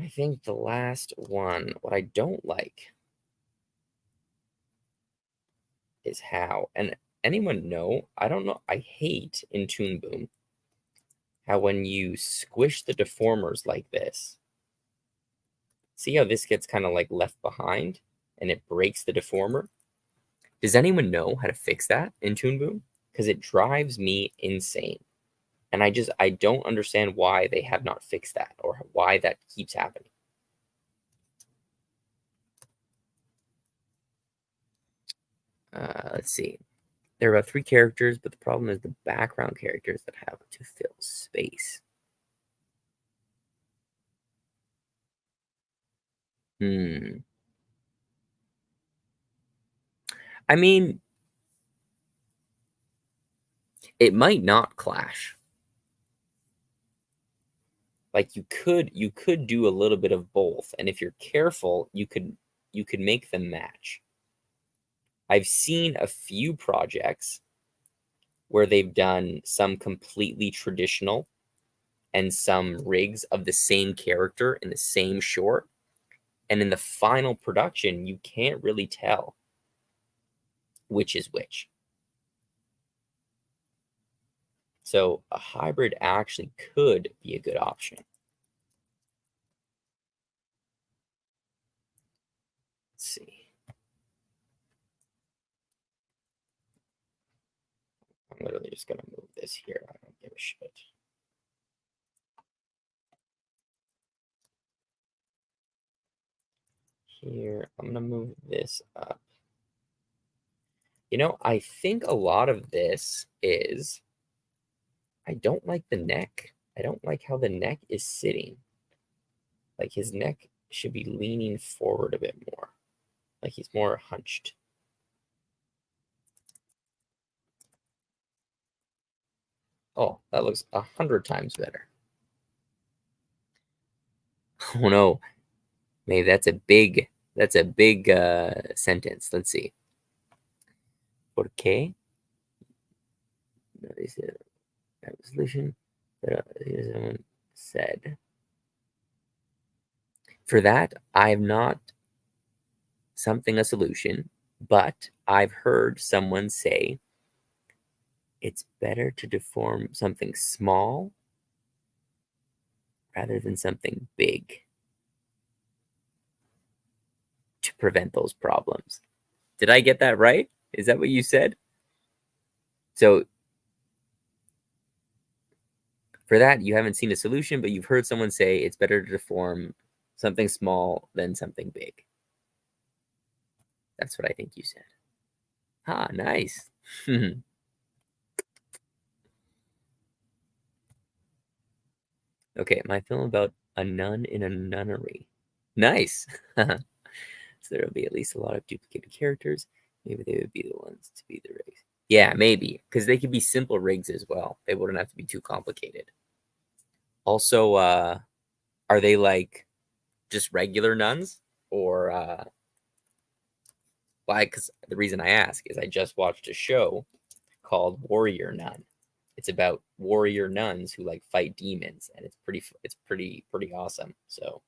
I think the last one, what I don't like is how, and anyone know, I don't know, I hate in Toon Boom how when you squish the deformers like this, see how this gets kind of like left behind and it breaks the deformer? Does anyone know how to fix that in Toon Boom? Because it drives me insane. And I don't understand why they have not fixed that or why that keeps happening. Let's see. There are about 3 characters, but the problem is the background characters that have to fill space. I mean, it might not clash. Like you could do a little bit of both, and if you're careful, you could make them match. I've seen a few projects where they've done some completely traditional and some rigs of the same character in the same short. And in the final production, you can't really tell which is which. So a hybrid actually could be a good option. Let's see. I'm literally just going to move this here. I don't give a shit. Here, I'm going to move this up. You know, I think a lot of this is I don't like the neck. I don't like how the neck is sitting. Like his neck should be leaning forward a bit more. Like he's more hunched. Oh, that looks 100 times better. Oh no, maybe that's a big sentence. Let's see. ¿Por qué? No, dice solution that someone said. For that, I've not something a solution, but I've heard someone say it's better to deform something small rather than something big to prevent those problems. Did I get that right? Is that what you said? So for that, you haven't seen a solution, but you've heard someone say it's better to deform something small than something big. That's what I think you said. Ah, nice. Okay, my film about a nun in a nunnery. Nice. So there'll be at least a lot of duplicated characters. Maybe they would be the ones to be the rigs. Yeah, maybe. Because they could be simple rigs as well. They wouldn't have to be too complicated. Also, are they like just regular nuns? Or why? Because the reason I ask is I just watched a show called Warrior Nun. It's about warrior nuns who like fight demons, and it's pretty awesome. So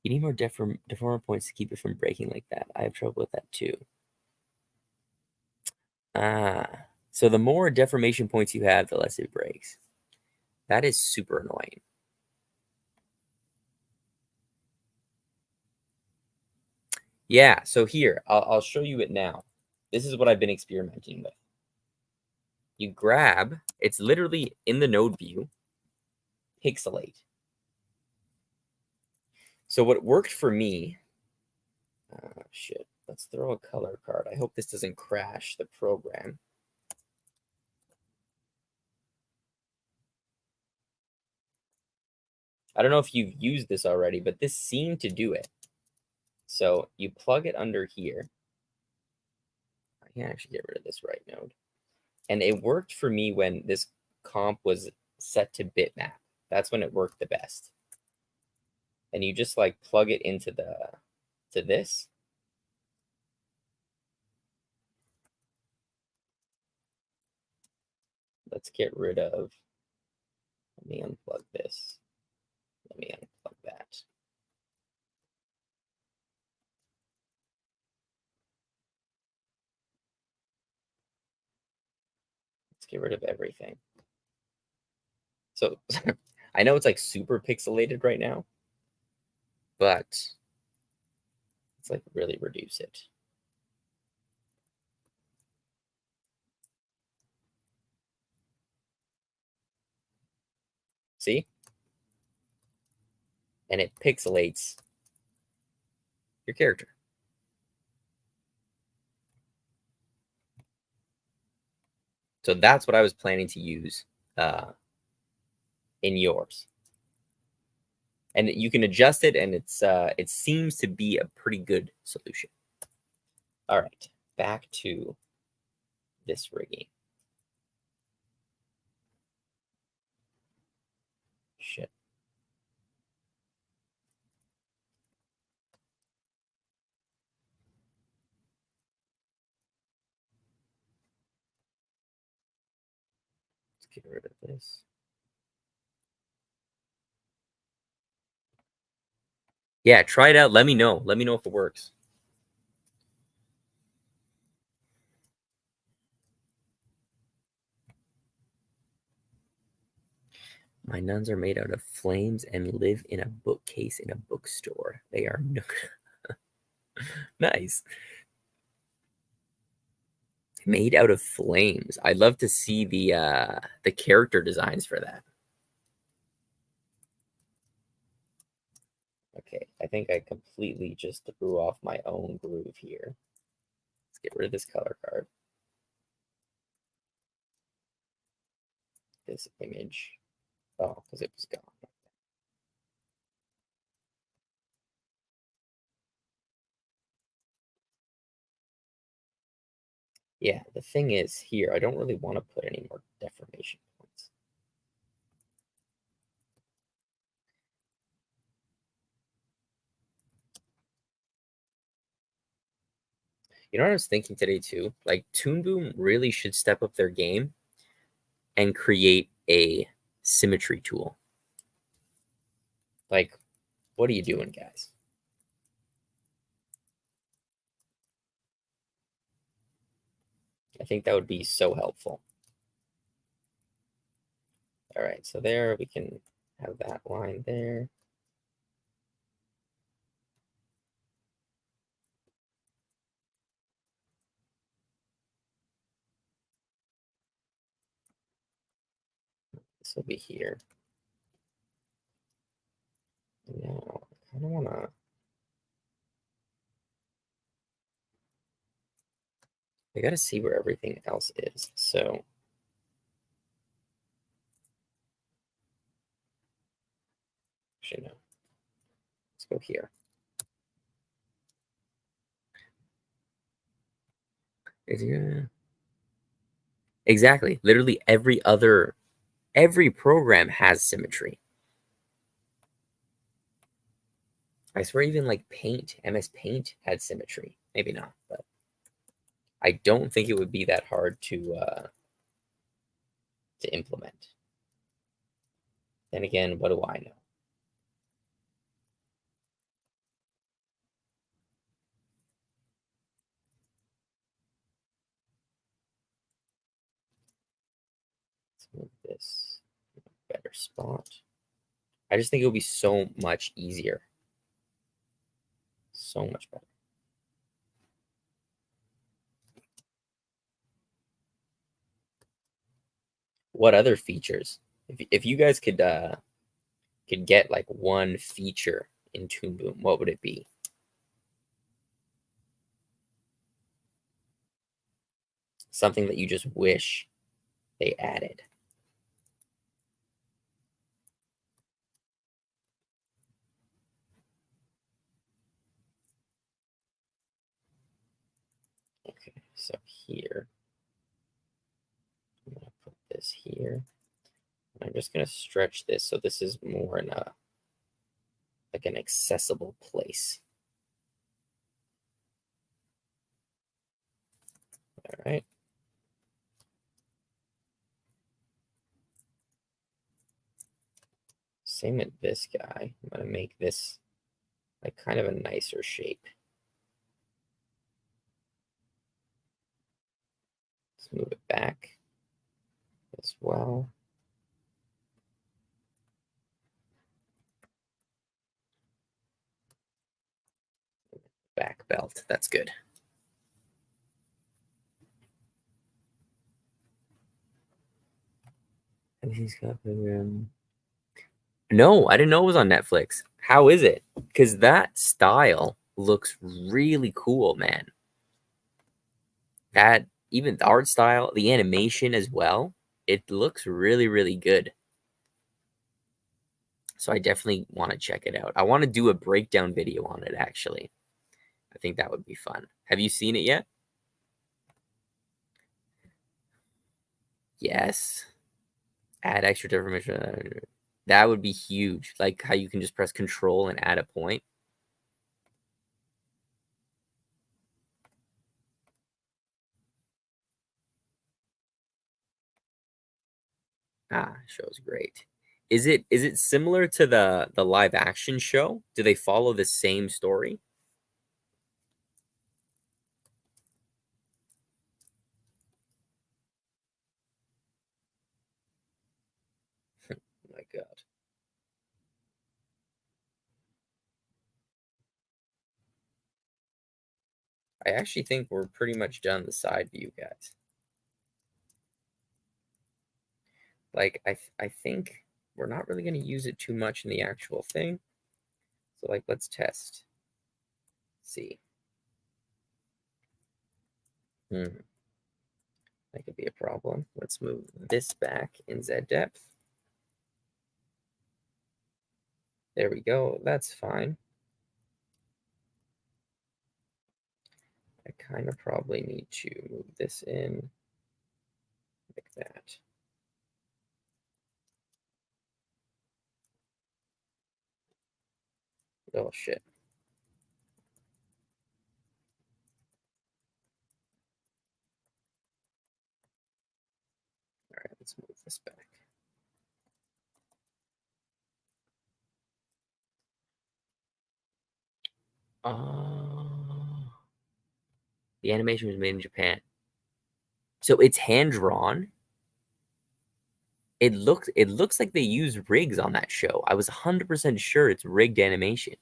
you need more deformer points to keep it from breaking like that. I have trouble with that too. Ah, so the more deformation points you have, the less it breaks. That is super annoying. Yeah, so here, I'll show you it now. This is what I've been experimenting with. You grab, it's literally in the node view, pixelate. So what worked for me, shit, let's throw a color card. I hope this doesn't crash the program. I don't know if you've used this already, but this seemed to do it. So you plug it under here. I can actually get rid of this right node. And it worked for me when this comp was set to bitmap. That's when it worked the best. And you just like plug it into this. Let's get rid of, let me unplug this. Let me unplug that. Let's get rid of everything. So I know it's like super pixelated right now, but let's like really reduce it. See? And it pixelates your character. So that's what I was planning to use in yours. And you can adjust it, and it seems to be a pretty good solution. All right, back to this rigging. Shit. Let's get rid of this. Yeah, try it out. Let me know. Let me know if it works. My nuns are made out of flames and live in a bookcase in a bookstore. They are no. Nice. Made out of flames. I'd love to see the character designs for that. Okay, I think I completely just threw off my own groove here. Let's get rid of this color card. This image. Oh, because it was gone. Yeah, the thing is here, I don't really want to put any more deformation points. You know what I was thinking today too? Like Toon Boom really should step up their game and create a symmetry tool. Like, what are you doing, guys? I think that would be so helpful. All right, so there we can have that line there. This will be here. Now, I kind of want to. I got to see where everything else is. So, actually, no. Let's go here. Exactly. Literally every program has symmetry. I swear even like Paint, MS Paint had symmetry. Maybe not, but I don't think it would be that hard to implement. Then again, what do I know? Let's move this in a better spot. I just think it would be so much easier. So much better. What other features? If you guys could get like one feature in Toon Boom, what would it be? Something that you just wish they added. Okay, so here, I'm gonna put this here. I'm just gonna stretch this so this is more in a like an accessible place. All right. Same with this guy. I'm gonna make this like kind of a nicer shape. Let's move it back as well. Back belt. That's good. No, I didn't know it was on Netflix. How is it? Because that style looks really cool, man. That even the art style, the animation as well, it looks really, really good. So I definitely want to check it out. I want to do a breakdown video on it, actually. I think that would be fun. Have you seen it yet? Yes. Add extra information. That would be huge. Like how you can just press control and add a point. Ah, show's great. Is it similar to the live action show? Do they follow the same story? Oh my God. I actually think we're pretty much done the side view, guys. Like, I think we're not really going to use it too much in the actual thing. So, like, let's test. See. That could be a problem. Let's move this back in Z depth. There we go. That's fine. I kind of probably need to move this in like that. Oh, shit. All right, let's move this back. The animation was made in Japan. So it's hand drawn. It looks like they use rigs on that show. I was 100% sure it's rigged animation.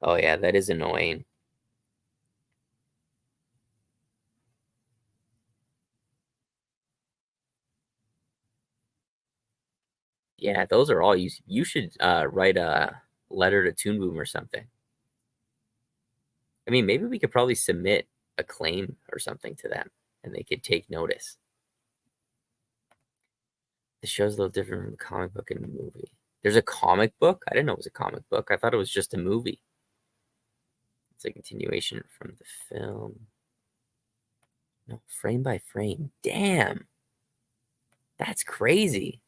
Oh yeah, that is annoying. Yeah, those are all you should write a letter to Toon Boom or something. I mean, maybe we could probably submit a claim or something to them and they could take notice. The show's a little different from the comic book and the movie. There's a comic book? I didn't know it was a comic book. I thought it was just a movie. It's a continuation from the film. No, frame by frame. Damn. That's crazy.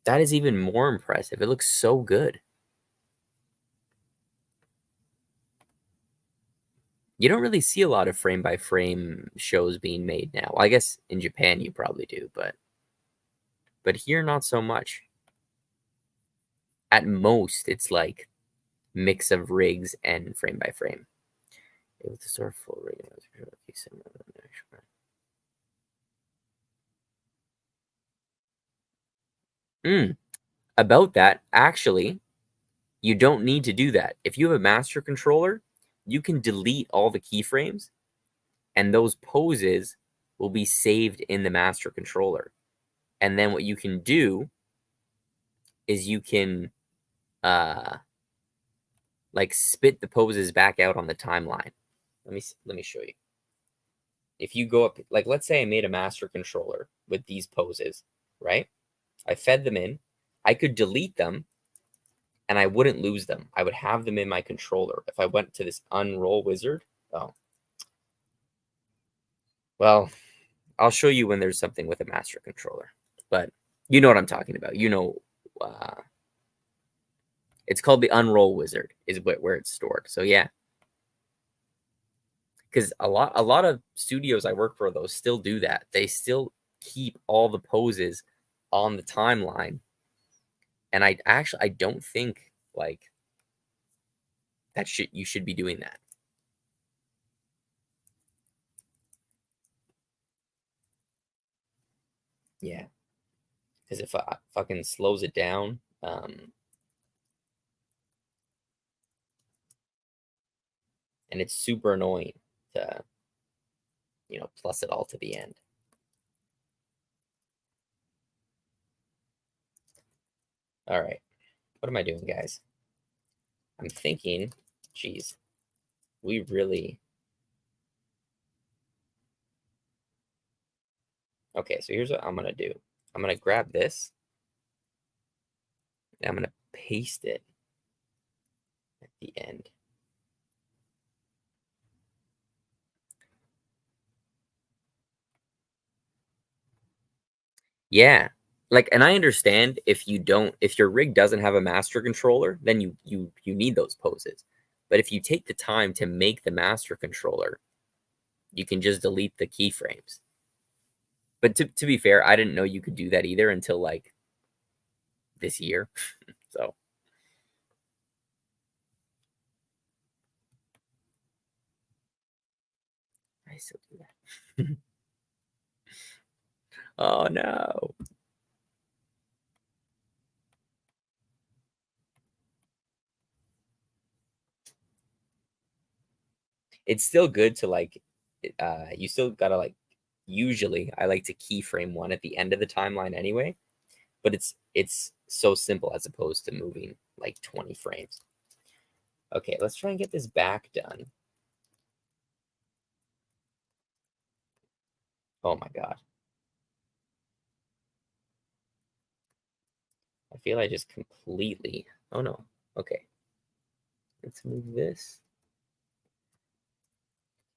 That is even more impressive. It looks so good. You don't really see a lot of frame by frame shows being made now. Well, I guess in Japan you probably do, but here not so much. At most, it's like mix of rigs and frame by frame. Able to store full rig. About that, actually, you don't need to do that. If you have a master controller, you can delete all the keyframes, and those poses will be saved in the master controller. And then what you can do is you can like spit the poses back out on the timeline. Let me show you. If you go up, like let's say I made a master controller with these poses, right? I fed them in. I could delete them and I wouldn't lose them. I would have them in my controller. If I went to this unroll wizard, oh, well, I'll show you when there's something with a master controller. But you know what I'm talking about. You know, it's called the unroll wizard is where it's stored. So yeah, because a lot of studios I work for those still do that. They still keep all the poses on the timeline, and I don't think like that you should be doing that. Yeah, because if I fucking slows it down, and it's super annoying to plus it all to the end. All right, what am I doing, guys? I'm thinking, geez, we really. Okay, so here's what I'm gonna do. I'm gonna grab this and I'm gonna paste it at the end. Yeah. Like, and I understand if your rig doesn't have a master controller, then you need those poses. But if you take the time to make the master controller, you can just delete the keyframes. But to be fair, I didn't know you could do that either until like this year. So Oh no. It's still good to like you still gotta like usually I like to keyframe one at the end of the timeline anyway, but it's so simple as opposed to moving like 20 frames. Okay, let's try and get this back done. Oh my god. I feel I just completely. Oh no. Okay. Let's move this.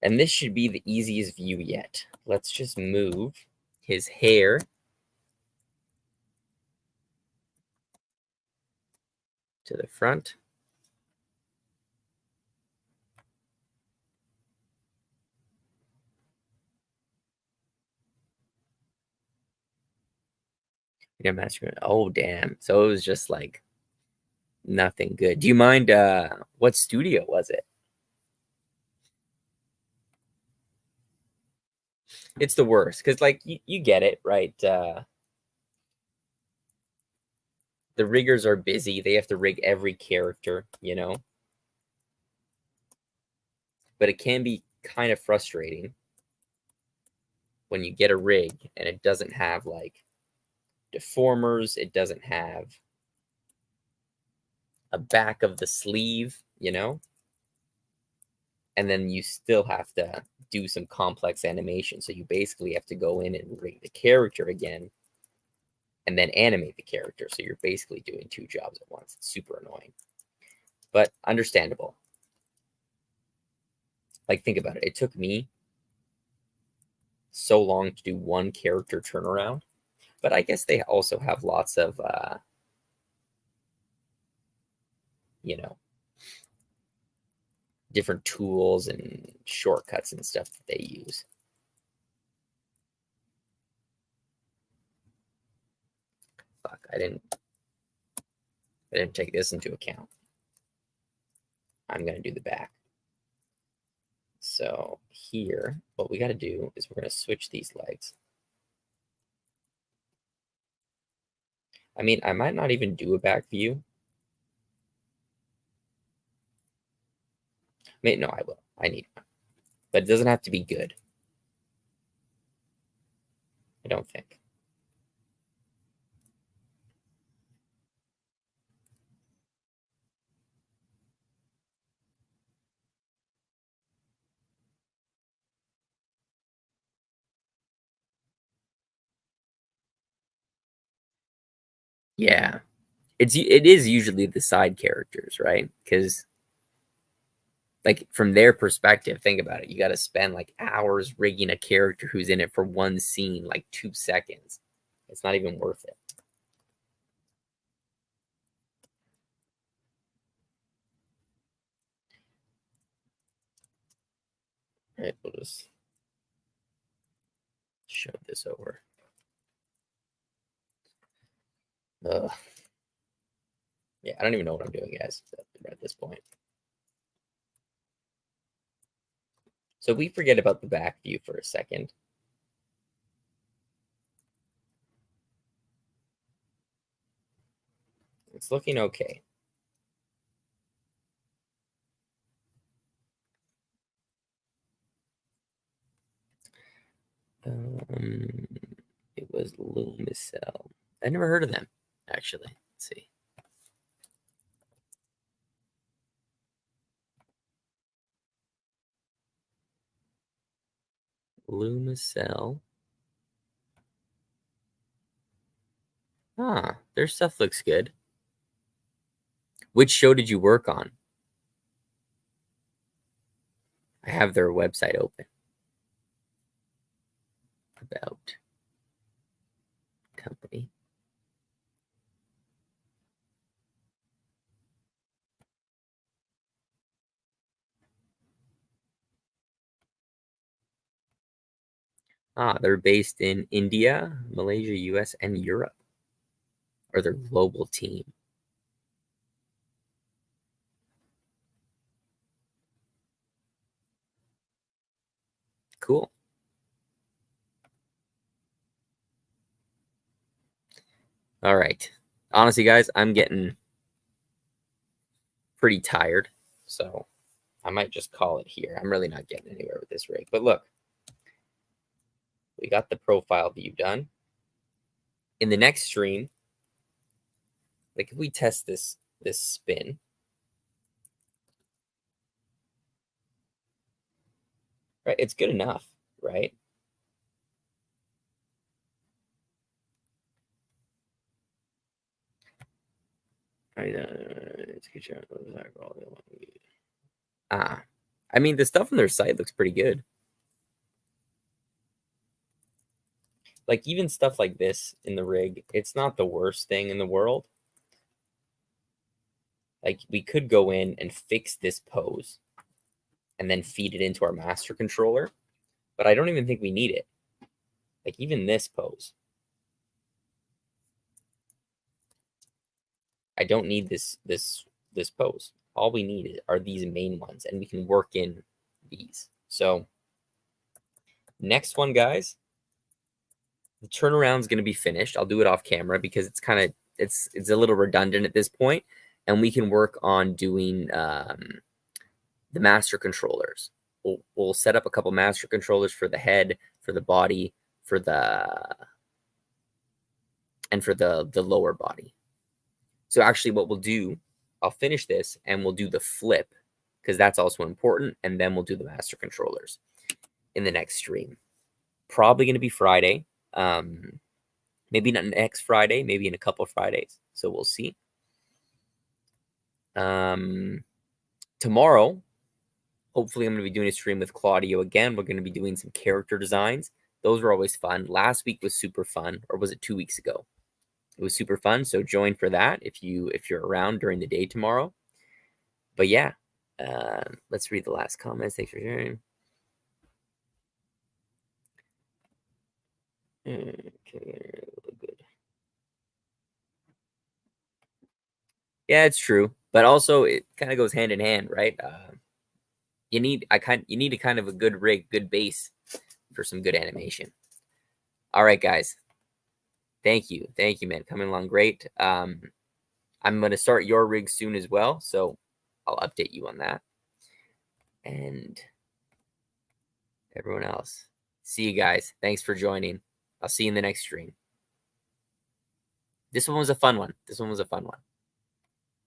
And this should be the easiest view yet. Let's just move his hair to the front. Yeah, oh damn. So it was just like nothing good. Do you mind what studio was it? It's the worst because like you get it, right? The riggers are busy. They have to rig every character, you know? But it can be kind of frustrating when you get a rig and it doesn't have like deformers, it doesn't have a back of the sleeve, you know? And then you still have to do some complex animation. So you basically have to go in and rig the character again and then animate the character. So you're basically doing two jobs at once. It's super annoying, but understandable. Like, think about it. It took me so long to do one character turnaround, but I guess they also have lots of, you know, different tools and shortcuts and stuff that they use. Fuck, I didn't take this into account. I'm gonna do the back. So here, what we got to do is we're going to switch these legs. I mean, I might not even do a back view. No, I will. I need one. But it doesn't have to be good. I don't think. Yeah. It is usually the side characters, right? Because like from their perspective, think about it. You got to spend like hours rigging a character who's in it for one scene, like 2 seconds. It's not even worth it. All right, we'll just shove this over. Ugh. Yeah, I don't even know what I'm doing, guys, at this point. So we forget about the back view for a second. It's looking okay. It was Lumicell. I never heard of them, actually. Let's see. Lumicell. Ah, their stuff looks good. Which show did you work on? I have their website open. About company. Ah, they're based in India, Malaysia, US, and Europe. Or their global team. Cool. All right. Honestly, guys, I'm getting pretty tired, so I might just call it here. I'm really not getting anywhere with this rig. But look, we got the profile view done. In the next stream, like if we test this spin, right? It's good enough, right? I mean, the stuff on their site looks pretty good. Like even stuff like this in the rig, it's not the worst thing in the world. Like we could go in and fix this pose and then feed it into our master controller, but I don't even think we need it. Like even this pose, I don't need this pose. All we need are these main ones, and we can work in these. So next one, guys, the turnaround is going to be finished. I'll do it off camera because it's kind of it's a little redundant at this point, and we can work on doing the master controllers. We'll set up a couple master controllers for the head, for the body, for the lower body. So actually, what we'll do, I'll finish this and we'll do the flip because that's also important, and then we'll do the master controllers in the next stream. Probably going to be Friday. Maybe not next Friday, maybe in a couple of Fridays. So we'll see. Tomorrow, hopefully, I'm going to be doing a stream with Claudio again. We're going to be doing some character designs. Those were always fun. Last week was super fun, or was it 2 weeks ago? It was super fun. So join for that if you're around during the day tomorrow. But yeah, let's read the last comments. Thanks for sharing. Okay, good. Yeah, it's true, but also it kind of goes hand in hand, right? You need a kind of a good rig, good base for some good animation. All right, guys. Thank you, man. Coming along great. I'm gonna start your rig soon as well, so I'll update you on that. And everyone else, see you guys. Thanks for joining. I'll see you in the next stream. This one was a fun one.